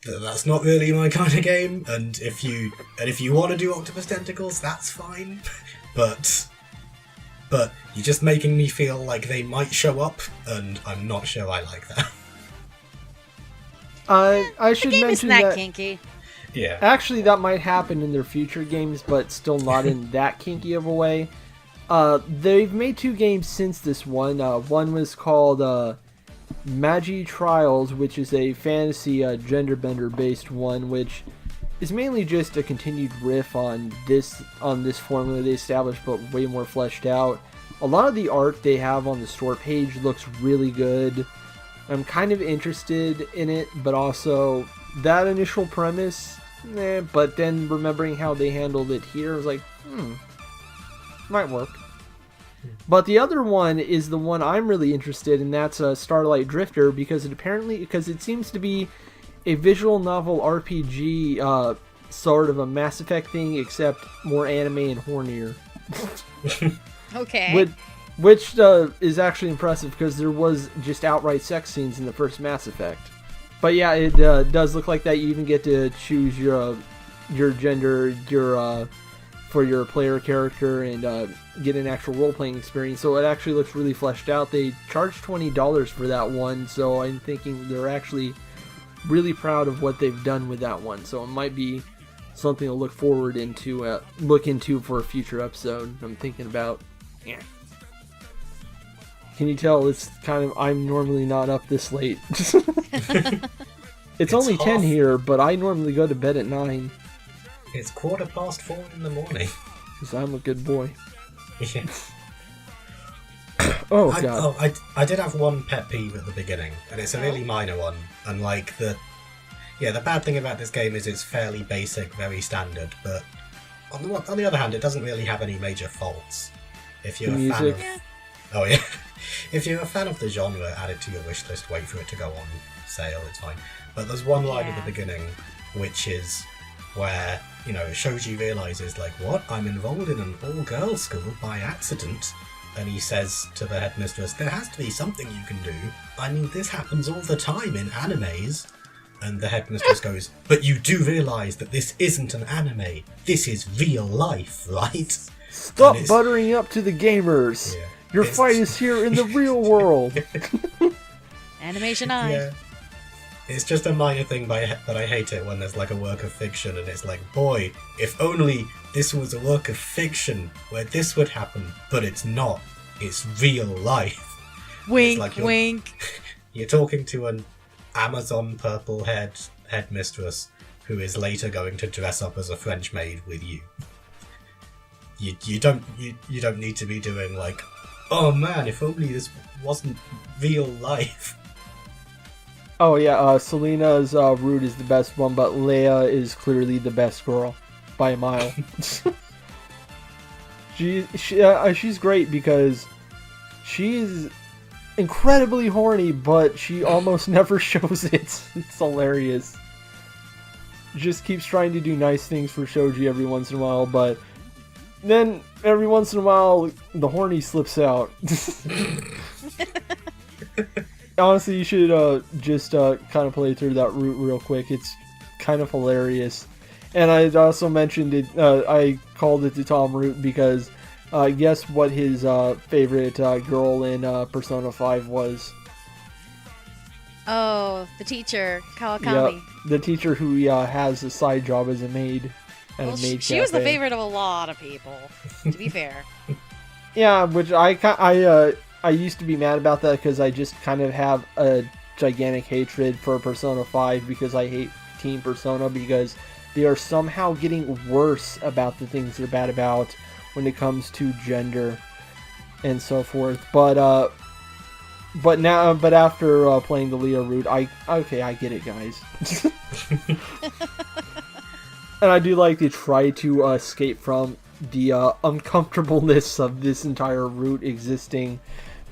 That's not really my kind of game. And if you want to do octopus tentacles, that's fine. But you're just making me feel like they might show up, and I'm not sure I like that. I should mention that kinky. Yeah. Actually, that might happen in their future games, but still not in that kinky of a way. They've made 2 games since this one. One was called Magi Trials, which is a fantasy gender bender based one, which is mainly just a continued riff on this formula they established, but way more fleshed out. A lot of the art they have on the store page looks really good. I'm kind of interested in it, but also that initial premise, but then remembering how they handled it here, I was like, might work. But the other one is the one I'm really interested in, that's Starlight Drifter, because it seems to be a visual novel RPG, sort of a Mass Effect thing, except more anime and hornier. Okay. Which is actually impressive, because there was just outright sex scenes in the first Mass Effect. But yeah, it does look like that. You even get to choose your gender, for your player character, and get an actual role-playing experience. So it actually looks really fleshed out. They charged $20 for that one, so I'm thinking they're actually really proud of what they've done with that one. So it might be something to look into for a future episode. I'm thinking about. Yeah. Can you tell it's kind of, I'm normally not up this late. It's only 10 here, but I normally go to bed at 9. It's 4:15 in the morning. Because I'm a good boy. Yeah. Oh, God. I did have one pet peeve at the beginning, and it's a really minor one. And like the bad thing about this game is it's fairly basic, very standard. But on the other hand, it doesn't really have any major faults. If you're a fan of, oh yeah, if you're a fan of the genre, add it to your wish list. Wait for it to go on sale. It's fine. But there's one line at the beginning, which is where, Shoji realizes, like, what? I'm enrolled in an all-girls school by accident. And he says to the headmistress, there has to be something you can do. I mean, this happens all the time in animes. And the headmistress goes, but you do realize that this isn't an anime. This is real life, right? Stop buttering up to the gamers. Yeah, your fight is here in the real world. Animation Eye. Yeah. It's just a minor thing, but I hate it when there's like a work of fiction and it's like, boy, if only this was a work of fiction where this would happen, but it's not. It's real life. Wink, like wink. You're talking to an Amazon purple headmistress who is later going to dress up as a French maid with you. You don't need to be doing like, oh man, if only this wasn't real life. Oh yeah, Selena's route is the best one, but Leia is clearly the best girl by a mile. She's great because she's incredibly horny, but she almost never shows it. It's hilarious. Just keeps trying to do nice things for Shoji every once in a while, but then every once in a while the horny slips out. Honestly, you should just kind of play through that route real quick. It's kind of hilarious. And I also mentioned it, I called it the Tom route because guess what his favorite girl in Persona 5 was? Oh, the teacher, Kawakami. Yep, the teacher who has a side job as a maid at a maid she cafe. was the favorite of a lot of people, to be fair. Yeah, which I used to be mad about that because I just kind of have a gigantic hatred for Persona 5 because I hate Team Persona because they are somehow getting worse about the things they're bad about when it comes to gender and so forth. But after playing the Leah route, I get it, guys. And I do like to try to escape from the uncomfortableness of this entire route existing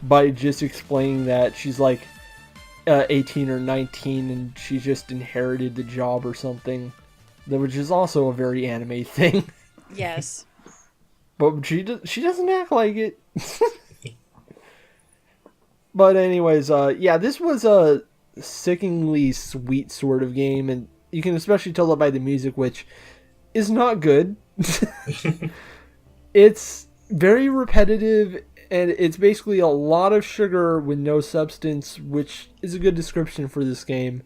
by just explaining that she's like 18 or 19 and she just inherited the job or something, which is also a very anime thing. Yes. But she doesn't act like it. But anyways, yeah, this was a sickeningly sweet sort of game, and you can especially tell that by the music, which is not good. It's very repetitive, and it's basically a lot of sugar with no substance, which is a good description for this game.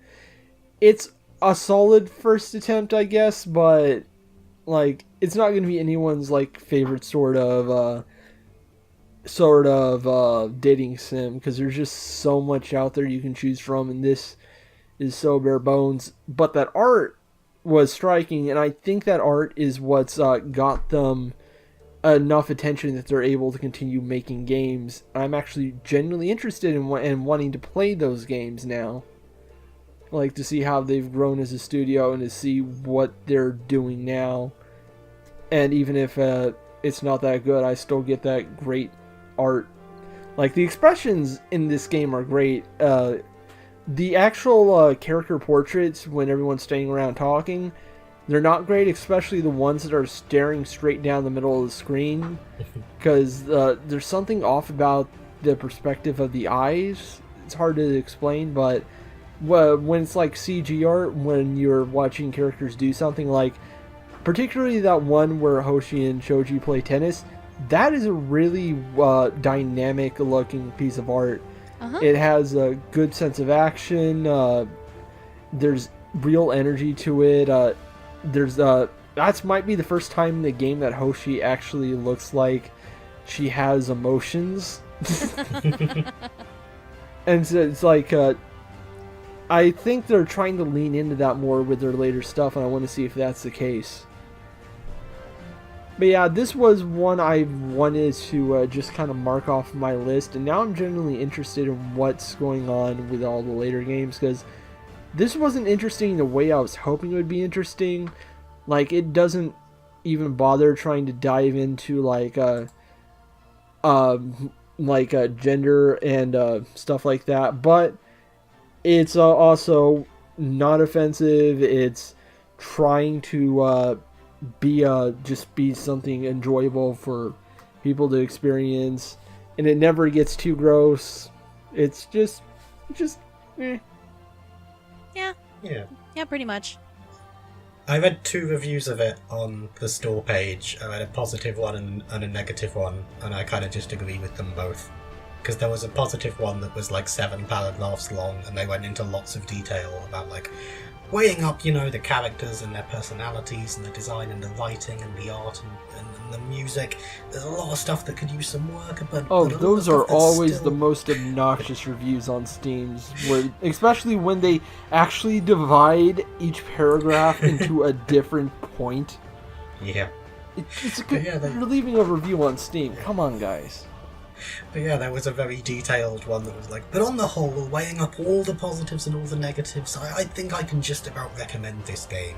It's a solid first attempt, I guess, but like it's not going to be anyone's like favorite sort of dating sim because there's just so much out there you can choose from, and this is so bare bones. But that art was striking, and I think that art is what's got them enough attention that they're able to continue making games. I'm actually genuinely interested in wanting to play those games now, like to see how they've grown as a studio and to see what they're doing now. And even if it's not that good, I still get that great art. Like the expressions in this game are great. The actual character portraits when everyone's standing around talking, they're not great, especially the ones that are staring straight down the middle of the screen, because there's something off about the perspective of the eyes. It's hard to explain, but when it's like CG art, when you're watching characters do something, like particularly that one where Hoshi and Shoji play tennis, that is a really dynamic looking piece of art. Uh-huh. It has a good sense of action. There's real energy to it. That might be the first time in the game that Hoshi actually looks like she has emotions. And so it's like I think they're trying to lean into that more with their later stuff, and I want to see if that's the case. But yeah, this was one I wanted to just kind of mark off my list, and now I'm genuinely interested in what's going on with all the later games, because this wasn't interesting the way I was hoping it would be interesting. Like, it doesn't even bother trying to dive into like gender and stuff like that, but it's also not offensive. It's trying to be something enjoyable for people to experience, and it never gets too gross. It's just eh. Yeah, pretty much. I read 2 reviews of it on the store page. I read a positive one and a negative one, and I kind of just agree with them both. because there was a positive one that was like 7 paragraphs long, and they went into lots of detail about like weighing up, the characters and their personalities and the design and the writing and the art and the music. There's a lot of stuff that could use some work, but those are always the most obnoxious reviews on Steam, especially when they actually divide each paragraph into a different point. Yeah. You're leaving a review on Steam. Come on, guys. But yeah, there was a very detailed one that was like, but on the whole, weighing up all the positives and all the negatives, I think I can just about recommend this game.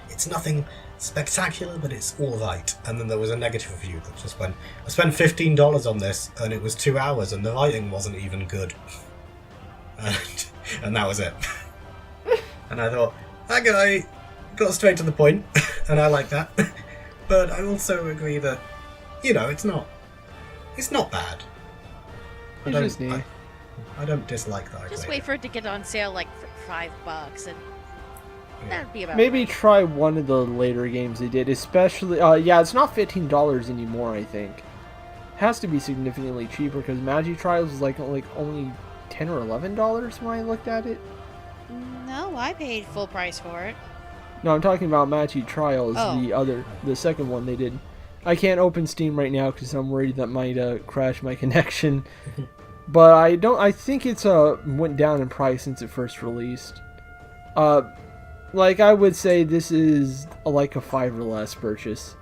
It's nothing spectacular, but it's alright. And then there was a negative review that just went, I spent $15 on this, and it was 2 hours, and the writing wasn't even good. And that was it. And I thought, that guy got straight to the point, and I like that. But I also agree that, it's not bad. I don't dislike that. Just wait for it to get on sale like for $5, and that'd be about maybe right. Try one of the later games they did, especially. It's not $15 anymore. I think it has to be significantly cheaper because Magi Trials is like only $10 or $11 when I looked at it. No, I paid full price for it. No, I'm talking about Magi Trials, the second one they did. I can't open Steam right now because I'm worried that might crash my connection. But I think it's went down in price since it first released. I would say this is like a $5 or less purchase.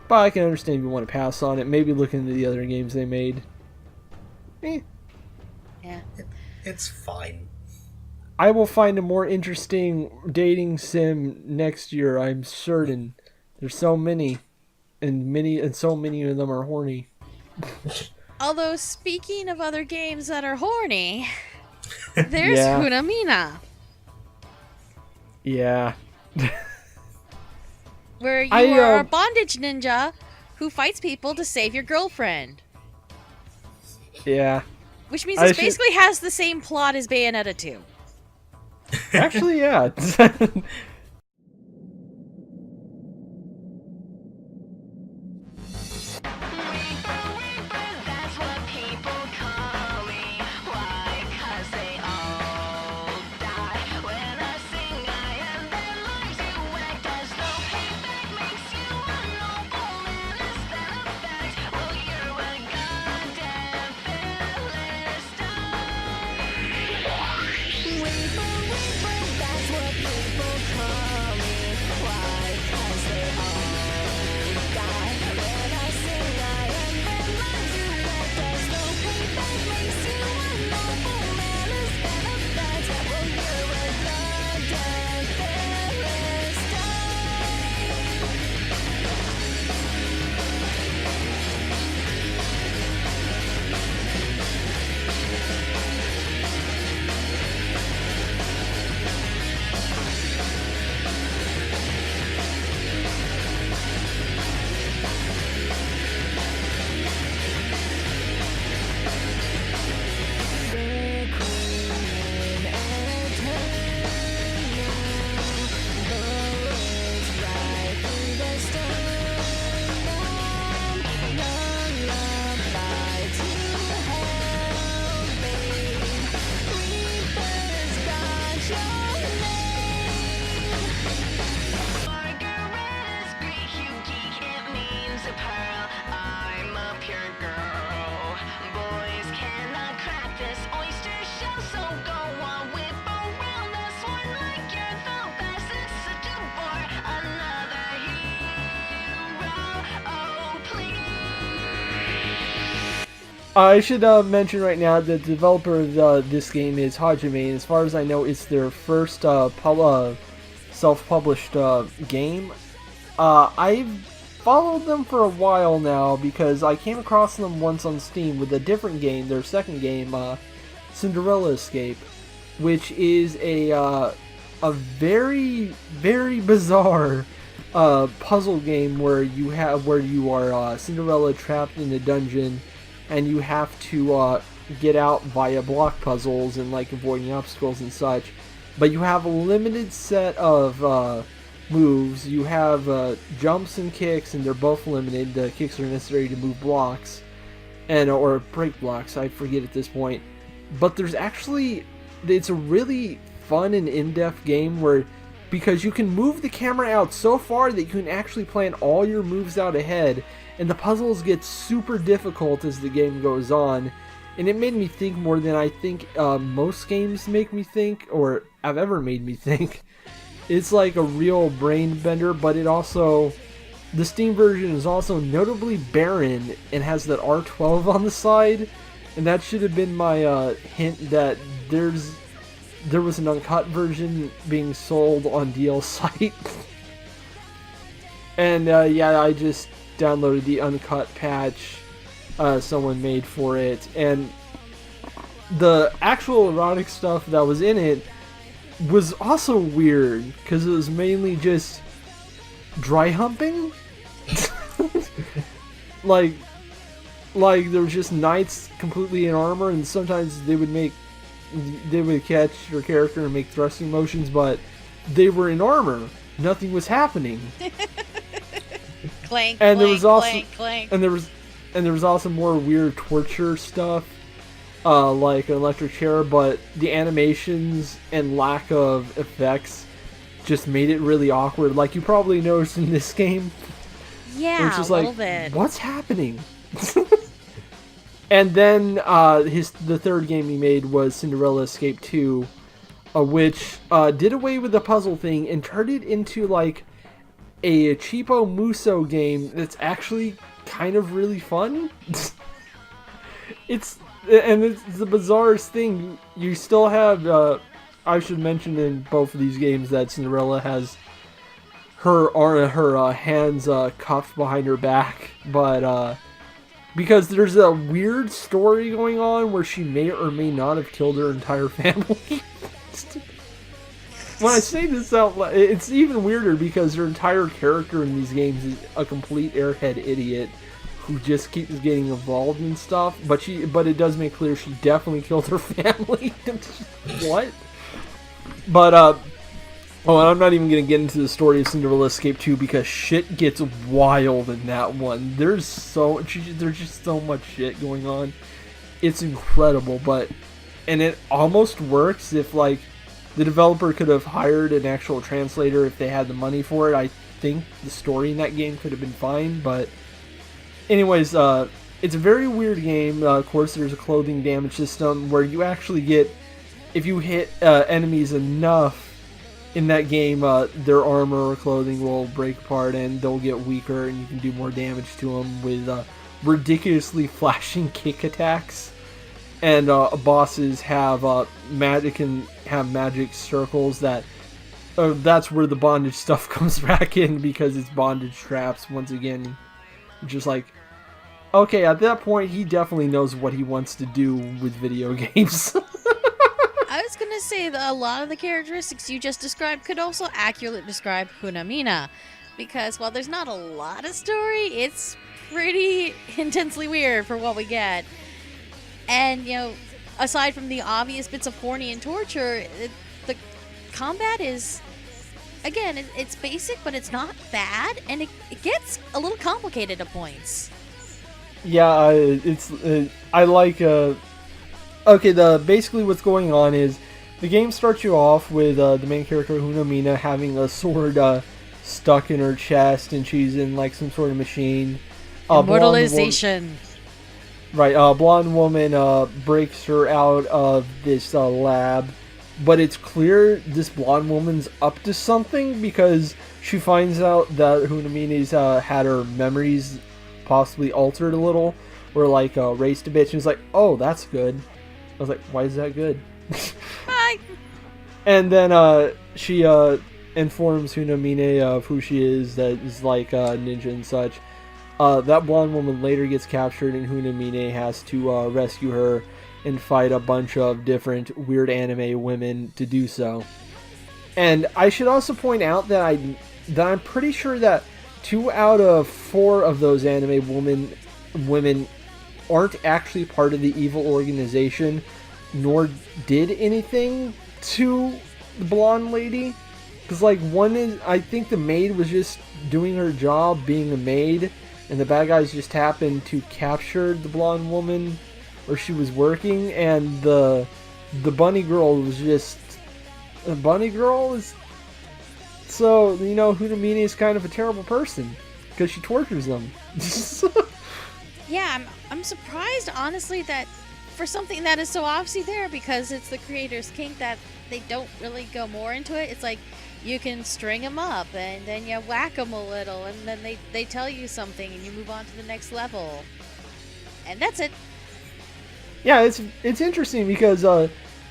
But I can understand if you want to pass on it. Maybe look into the other games they made. Yeah. It's fine. I will find a more interesting dating sim next year, I'm certain. There's so many. And so many of them are horny. Although, speaking of other games that are horny, there's Huuma Mina. Yeah. Where you are a bondage ninja who fights people to save your girlfriend. Yeah. Which means it basically has the same plot as Bayonetta 2. Actually, yeah. I should mention right now that the developer of this game is Hajime, and as far as I know, it's their first self-published game. I've followed them for a while now because I came across them once on Steam with a different game, their second game, Cinderella Escape, which is a very, very bizarre puzzle game where you are Cinderella trapped in a dungeon. And you have to get out via block puzzles and avoiding obstacles and such. But you have a limited set of moves. You have jumps and kicks, and they're both limited. The kicks are necessary to move blocks. or break blocks, I forget at this point. But there's actually, it's a really fun and in-depth game where, because you can move the camera out so far that you can actually plan all your moves out ahead, and the puzzles get super difficult as the game goes on. And it made me think more than I think most games make me think, or have ever made me think. It's like a real brain bender, but it also, the Steam version is also notably barren and has that R12 on the side, and that should have been my hint that there was an uncut version being sold on DL site. And yeah, I just downloaded the uncut patch someone made for it, and the actual erotic stuff that was in it was also weird because it was mainly just dry humping. like there was just knights completely in armor, and sometimes they would catch your character and make thrusting motions, but they were in armor. Nothing was happening. Clank, and clank, there was also clank, clank. and there was also more weird torture stuff, like an electric chair, but the animations and lack of effects just made it really awkward. Like you probably noticed in this game. Yeah, it's just a little like, bit. What's happening? And then the third game he made was Cinderella Escape 2, which did away with the puzzle thing and turned it into like a cheapo Muso game that's actually kind of really fun. It's the bizarrest thing. You still have, I should mention in both of these games that Cinderella has her hands cuffed behind her back, but because there's a weird story going on where she may or may not have killed her entire family. When I say this out loud, it's even weirder because her entire character in these games is a complete airhead idiot who just keeps getting involved in stuff. But it does make clear she definitely killed her family. What? But oh, and I'm not even going to get into the story of Cinderella Escape 2 because shit gets wild in that one. There's just so much shit going on. It's incredible, and it almost works if like the developer could have hired an actual translator if they had the money for it. I think the story in that game could have been fine, but anyways, it's a very weird game. Of course, there's a clothing damage system where you actually get, if you hit enemies enough in that game, their armor or clothing will break apart and they'll get weaker, and you can do more damage to them with ridiculously flashing kick attacks. And bosses have magic circles that's where the bondage stuff comes back in, because it's bondage traps once again. Just like, okay, at that point he definitely knows what he wants to do with video games. I was gonna say that a lot of the characteristics you just described could also accurately describe Huuma Mina, because while there's not a lot of story, it's pretty intensely weird for what we get. And, aside from the obvious bits of horny and torture, the combat is, again, it's basic, but it's not bad, and it gets a little complicated at points. Yeah, I like, okay, basically what's going on is, the game starts you off with the main character, Huuma Mina, having a sword stuck in her chest, and she's in, like, some sort of machine. Immortalization. Right, a blonde woman breaks her out of this lab, but it's clear this blonde woman's up to something because she finds out that Huuma Mina's had her memories possibly altered a little, or like raced a bit. She's like, oh, that's good. I was like, why is that good? Bye. And then she informs Huuma Mina of who she is, that is like a ninja and such. That blonde woman later gets captured, and Huuma Mina has to rescue her and fight a bunch of different weird anime women to do so. And I should also point out that I'm pretty sure that 2 out of 4 of those anime women aren't actually part of the evil organization, nor did anything to the blonde lady. Because, like, one is, I think the maid was just doing her job being a maid, and the bad guys just happened to capture the blonde woman where she was working, and the bunny girl was just... The bunny girl is... So, you know, Huuma Mina is kind of a terrible person, because she tortures them. Yeah, I'm surprised, honestly, that for something that is so obviously there, because it's the creator's kink, that they don't really go more into it. It's like, you can string them up, and then you whack them a little, and then they tell you something, and you move on to the next level. And that's it. Yeah, it's interesting, because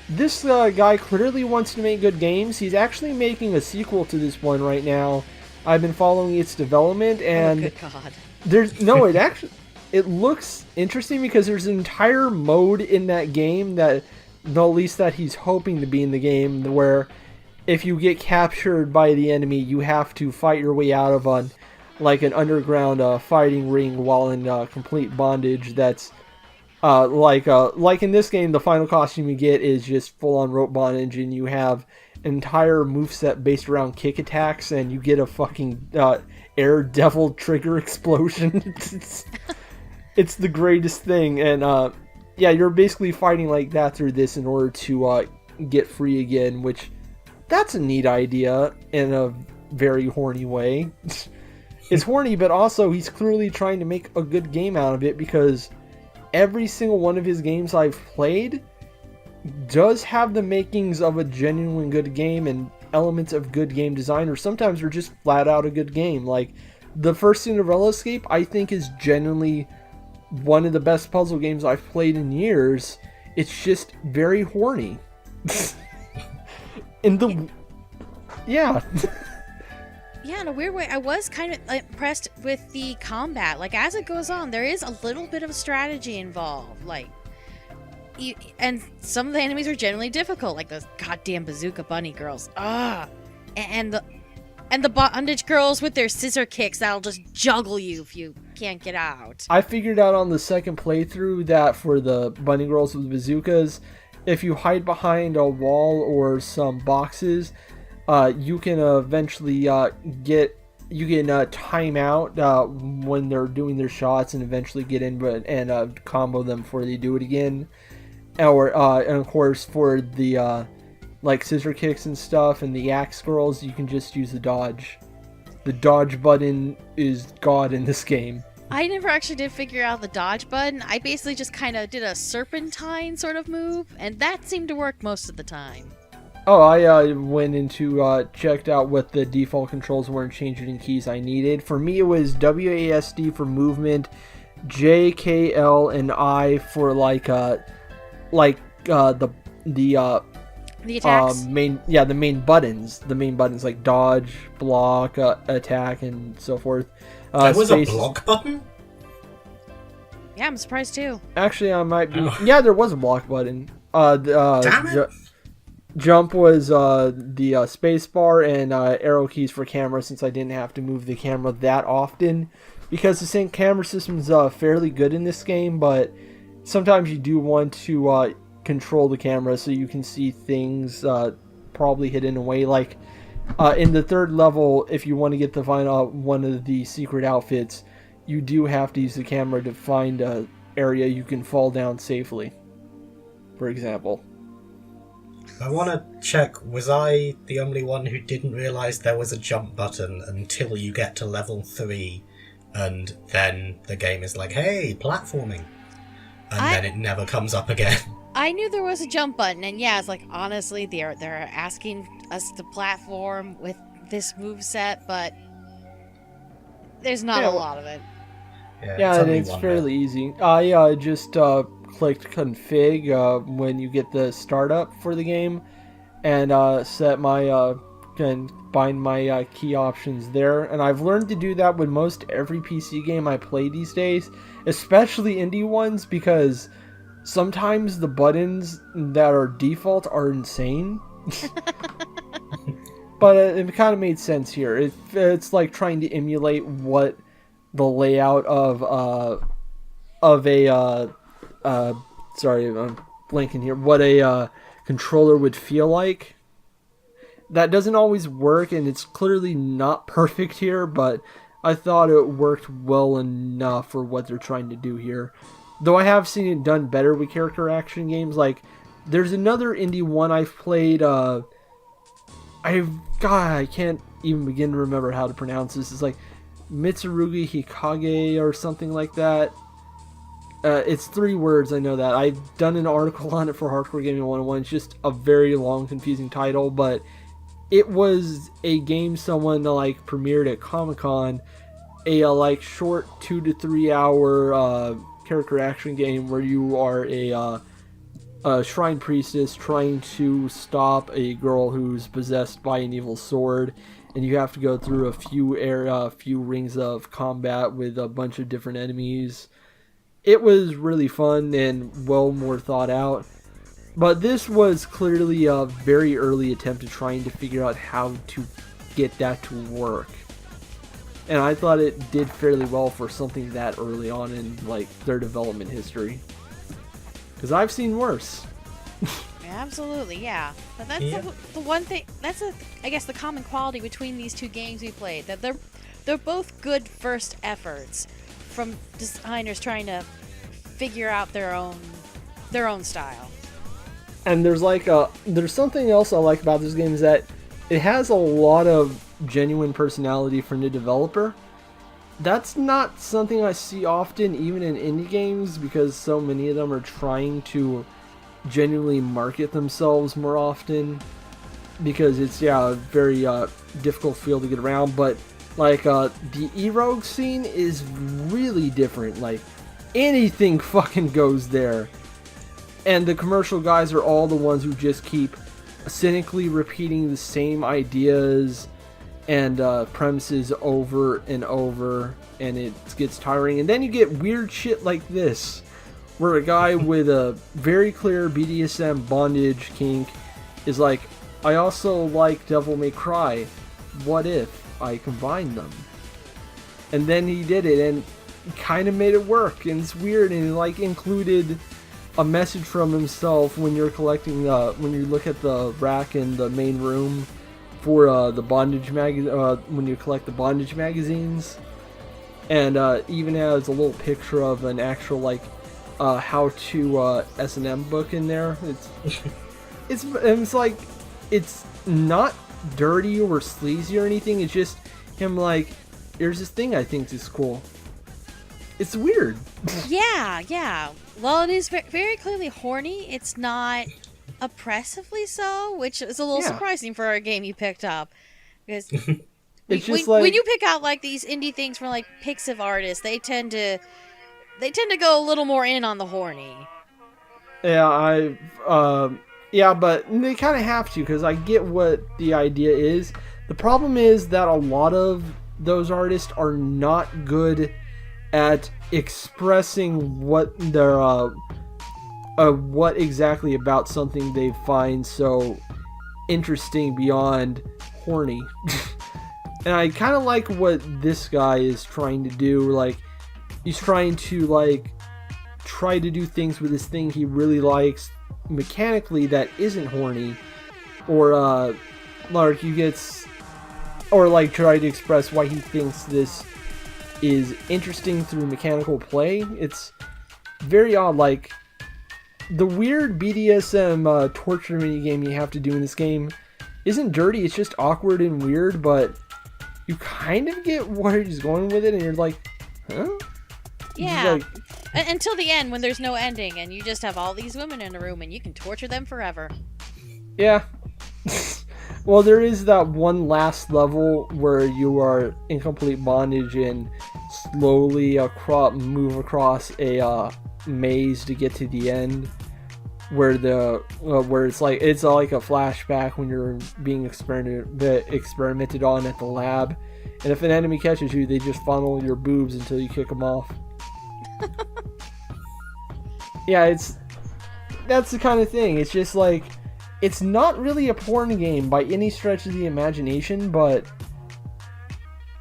this guy clearly wants to make good games. He's actually making a sequel to this one right now. I've been following its development, and... Oh, good God. There's... No, it actually... It looks interesting because there's an entire mode in that game that, at least that he's hoping to be in the game, where if you get captured by the enemy, you have to fight your way out of an underground fighting ring while in complete bondage. That's like in this game, the final costume you get is just full-on rope bondage, and you have an entire moveset based around kick attacks, and you get a fucking air devil trigger explosion. It's the greatest thing, and yeah, you're basically fighting like that through this in order to get free again, which, that's a neat idea in a very horny way. It's horny, but also he's clearly trying to make a good game out of it, because every single one of his games I've played does have the makings of a genuine good game and elements of good game design, or sometimes are just flat out a good game. Like, the first Cinderella Escape, I think, is genuinely one of the best puzzle games I've played in years. It's just very horny. Yeah. Yeah, in a weird way, I was kind of impressed with the combat. Like, as it goes on, there is a little bit of strategy involved. Like, and some of the enemies are generally difficult, like those goddamn bazooka bunny girls. And the bondage girls with their scissor kicks that'll just juggle you if you can't get out. I figured out on the second playthrough that for the bunny girls with bazookas, if you hide behind a wall or some boxes, you can eventually time out when they're doing their shots, and eventually get in and combo them before they do it again. And of course, for the like scissor kicks and stuff and the axe girls, you can just use the dodge. The dodge button is god in this game. I never actually did figure out the dodge button. I basically just kind of did a serpentine sort of move, and that seemed to work most of the time. Oh, I went into, checked out what the default controls were and changed it in keys I needed. For me, it was WASD for movement, J, K, L, and I for the attacks? The main buttons. The main buttons like dodge, block, attack, and so forth. There was a block button? Yeah, I'm surprised too. Actually, I might be... Yeah, there was a block button. Damn it! Jump was the space bar, and arrow keys for camera, since I didn't have to move the camera that often. Because the sync camera system is fairly good in this game, but sometimes you do want to control the camera so you can see things probably hidden away. Like in the third level, if you want to get to find one of the secret outfits, you do have to use the camera to find an area you can fall down safely, for example. I want to check, was I the only one who didn't realise there was a jump button until you get to level 3, and then the game is like, hey, platforming, and then it never comes up again? I knew there was a jump button, and yeah, it's like, honestly, they're asking us to platform with this moveset, but there's not a lot of it. Yeah, and it's fairly easy. I just clicked config when you get the startup for the game, and set my and bind my key options there. And I've learned to do that with most every PC game I play these days, especially indie ones, because sometimes the buttons that are default are insane. But it kind of made sense here. It's like trying to emulate what the layout of a sorry, I'm blanking here. What a controller would feel like. That doesn't always work, and it's clearly not perfect here, but I thought it worked well enough for what they're trying to do here. Though I have seen it done better with character action games. Like, there's another indie one I've played. God, I can't even begin to remember how to pronounce this. It's like Mitsurugi Hikage or something like that. It's 3 words, I know that. I've done an article on it for Hardcore Gaming 101. It's just a very long, confusing title, but it was a game someone like premiered at Comic-Con, a like short 2 to 3 hour character action game where you are a shrine priestess trying to stop a girl who's possessed by an evil sword, and you have to go through a few rings of combat with a bunch of different enemies. It was really fun and well more thought out. But this was clearly a very early attempt at trying to figure out how to get that to work. And I thought it did fairly well for something that early on in like their development history. Because I've seen worse. Absolutely, yeah. But that's the one thing. That's I guess the common quality between these two games we played. That they're both good first efforts from designers trying to figure out their own style. And there's something else I like about this game is that it has a lot of genuine personality from the developer. That's not something I see often, even in indie games, because so many of them are trying to genuinely market themselves more often, because it's a very difficult field to get around. But like the E-Rogue scene is really different. Like anything fucking goes there, and the commercial guys are all the ones who just keep cynically repeating the same ideas and premises over and over, and it gets tiring. And then you get weird shit like this, where a guy with a very clear BDSM bondage kink is like, I also like Devil May Cry. What if I combine them? And then he did it and kind of made it work, and it's weird, and it like included a message from himself when you're collecting when you look at the rack in the main room for the bondage when you collect the bondage magazines, and even has a little picture of an actual like how to S&M book in there. It's like, it's not dirty or sleazy or anything. It's just him like, here's this thing I think is cool. It's weird. Yeah. Well, it is very clearly horny. It's not oppressively so, which is a little surprising for a game you picked up. Because when you pick out like these indie things from like Pixiv artists, they tend to go a little more in on the horny. Yeah, but they kind of have to, because I get what the idea is. The problem is that a lot of those artists are not good at expressing what their what exactly about something they find so interesting beyond horny. And I kind of like what this guy is trying to do. Like, he's trying to like try to do things with this thing he really likes mechanically that isn't horny, or like he gets, or like try to express why he thinks this is interesting through mechanical play. It's very odd. Like, the weird BDSM torture minigame you have to do in this game isn't dirty, it's just awkward and weird, but you kind of get where he's going with it, and you're like, huh? Yeah. Like, until the end, when there's no ending, and you just have all these women in a room, and you can torture them forever. Yeah. Well, there is that one last level where you are in complete bondage and slowly move across a maze to get to the end, where it's like a flashback when you're being experimented on at the lab, and if an enemy catches you, they just funnel your boobs until you kick them off. Yeah, that's the kind of thing. It's just like, it's not really a porn game by any stretch of the imagination, but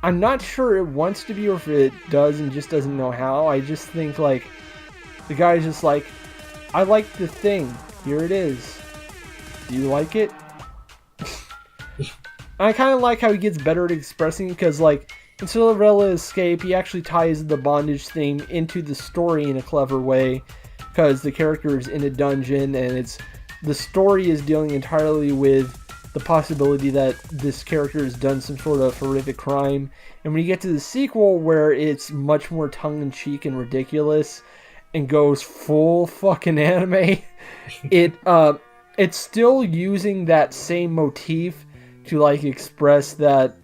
I'm not sure it wants to be, or if it does and just doesn't know how. I just think like the guy's just like, I like the thing, here it is, do you like it? I kind of like how he gets better at expressing, because like in Cinderella Escape, he actually ties the bondage theme into the story in a clever way, because the character is in a dungeon, and the story is dealing entirely with the possibility that this character has done some sort of horrific crime. And when you get to the sequel, where it's much more tongue-in-cheek and ridiculous and goes full fucking anime, it's still using that same motif to like express that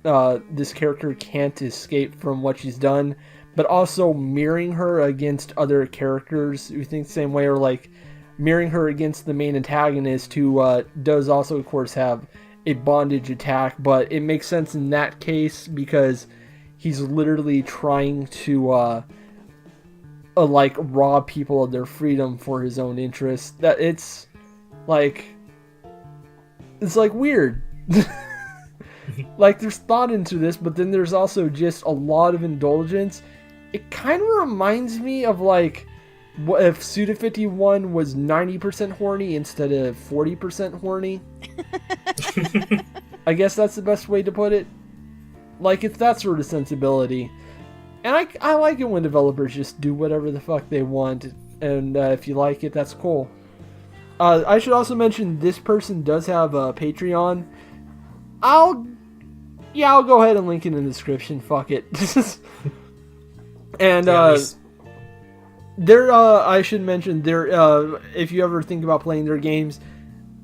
this character can't escape from what she's done, but also mirroring her against other characters who think the same way, or like mirroring her against the main antagonist, who does also, of course, have a bondage attack, but it makes sense in that case because he's literally trying to like rob people of their freedom for his own interests. That it's like weird. Like, there's thought into this, but then there's also just a lot of indulgence. It kind of reminds me of like what if Suda 51 was 90% horny instead of 40% horny. I guess that's the best way to put it. Like, it's that sort of sensibility. And I like it when developers just do whatever the fuck they want. And if you like it, that's cool. I should also mention this person does have a Patreon. I'll go ahead and link it in the description. Fuck it. And I should mention if you ever think about playing their games,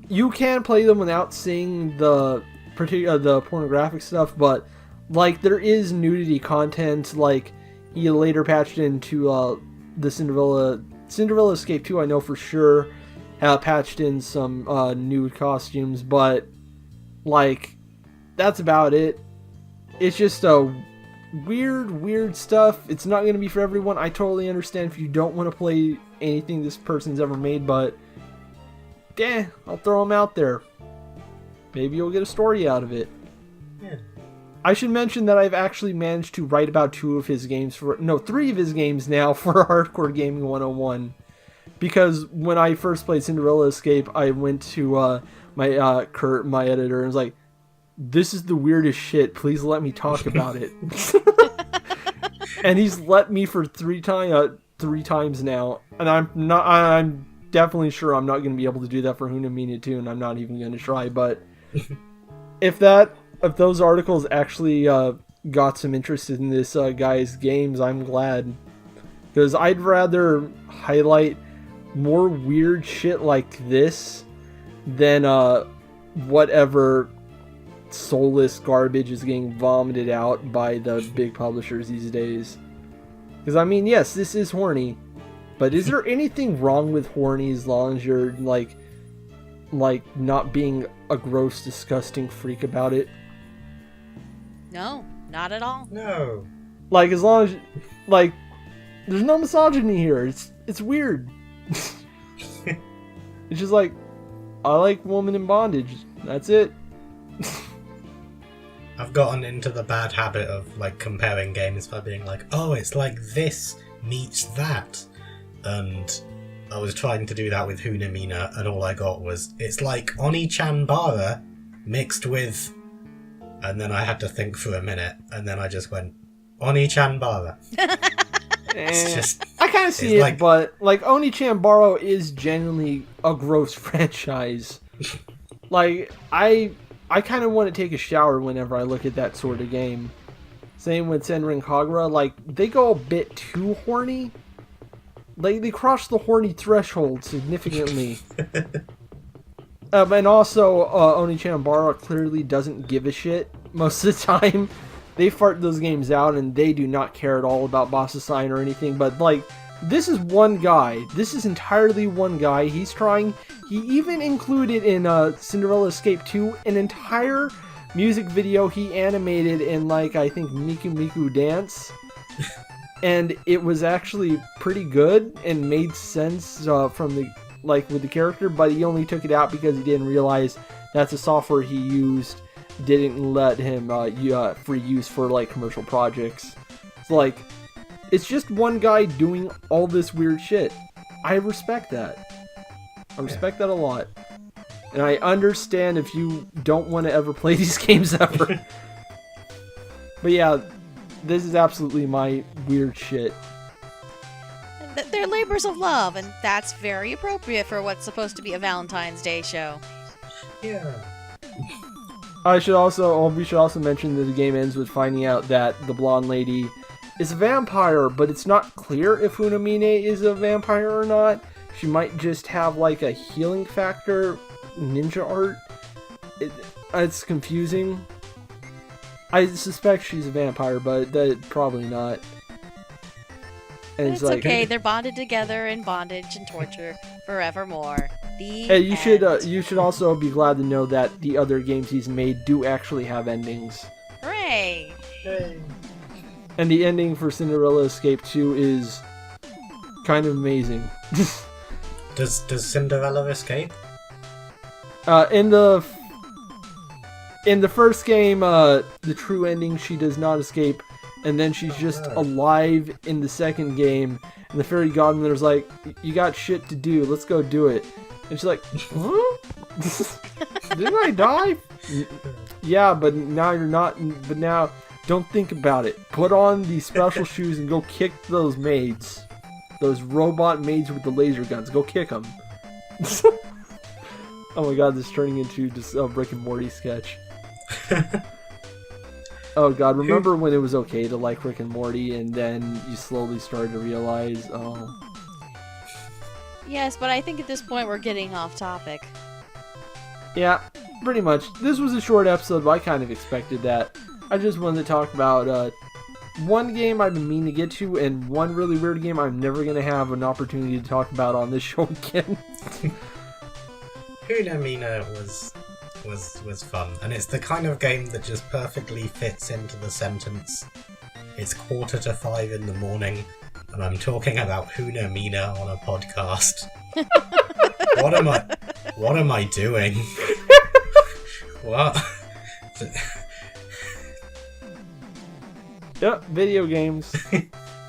you can play them without seeing the pornographic stuff, but like there is nudity content. Like he later patched into the Cinderella Escape 2, I know for sure, patched in some nude costumes, but like that's about it. It's just weird stuff. It's not going to be for everyone. I totally understand if you don't want to play anything this person's ever made, but I'll throw them out there. Maybe you'll get a story out of it. Yeah. I should mention that I've actually managed to write about 3 of his games now for Hardcore Gaming 101. Because when I first played Cinderella Escape, I went to my Kurt, my editor, and was like, "This is the weirdest shit. Please let me talk about it." And he's let me for 3 times now, and I'm definitely sure I'm not going to be able to do that for Huuma Mina 2, and I'm not even going to try. But if those articles actually got some interest in this guy's games, I'm glad, because I'd rather highlight more weird shit like this than whatever soulless garbage is getting vomited out by the big publishers these days. Because I mean, yes, this is horny, but is there anything wrong with horny as long as you're like not being a gross, disgusting freak about it? No, not at all. No. Like, as long as like there's no misogyny here. It's weird. It's just like, I like woman in bondage. That's it. I've gotten into the bad habit of like comparing games by being like, oh, it's like this meets that. And I was trying to do that with Huuma Mina, and all I got was, it's like Oni-chan Bara mixed with... And then I had to think for a minute, and then I just went, Oni-chan Bara. It's just... I kind of see it, like, but like Oni-chan Baro is genuinely a gross franchise. Like, I kind of want to take a shower whenever I look at that sort of game. Same with Senran Kagura. Like, they go a bit too horny. Like, they cross the horny threshold significantly. And also, Oni-chan Baro clearly doesn't give a shit most of the time. They fart those games out, and they do not care at all about boss design or anything. But, like, this is one guy. This is entirely one guy. He's trying... He even included in Cinderella Escape 2 an entire music video he animated in, like, I think Miku Miku Dance. And it was actually pretty good and made sense from the... like, with the character, but he only took it out because he didn't realize that's the software he used didn't let him free use for, like, commercial projects. It's like, it's just one guy doing all this weird shit. I respect that. I respect that a lot. And I understand if you don't want to ever play these games ever. But yeah, This is absolutely my weird shit. They're labors of love, and that's very appropriate for what's supposed to be a Valentine's Day show. Yeah. We should also mention that the game ends with finding out that the blonde lady is a vampire, but it's not clear if Huuma Mina is a vampire or not. She might just have like a healing factor, ninja art. It's confusing. I suspect she's a vampire, but probably not. And It's like, okay, they're bonded together in bondage and torture forevermore. Hey, you should also be glad to know that the other games he's made do actually have endings. Hooray! Hey. And the ending for Cinderella Escape 2 is kind of amazing. Does Cinderella escape? In the first game, the true ending, she does not escape, and then she's just alive in the second game, and the fairy godmother's like, you got shit to do, let's go do it. And she's like, huh? Didn't I die? Yeah, but now you're not, but now, don't think about it. Put on these special shoes and go kick those maids. Those robot maids with the laser guns. Go kick them. Oh my god, this is turning into just a Rick and Morty sketch. Oh god, remember when it was okay to like Rick and Morty and then you slowly started to realize, oh... Yes, but I think at this point we're getting off topic. Yeah, pretty much. This was a short episode, but I kind of expected that. I just wanted to talk about one game I've been meaning to get to and one really weird game I'm never going to have an opportunity to talk about on this show again. Huuma Mina was fun, and it's the kind of game that just perfectly fits into the sentence. It's 4:45 in the morning, and I'm talking about Huuma Mina on a podcast. What am I doing? What? Yep, video games.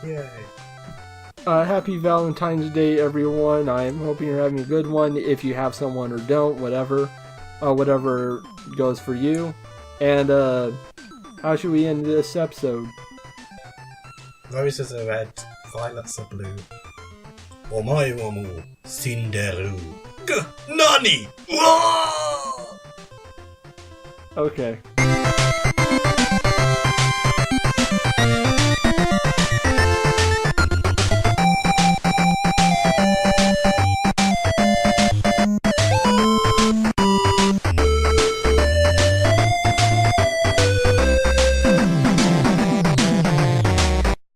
Yay. Happy Valentine's Day, everyone. I'm hoping you're having a good one. If you have someone or don't, whatever. Whatever goes for you. And, how should we end this episode? Roses are red, violets are blue. Omae wa mo cinderu. Nani? Whoa! Okay.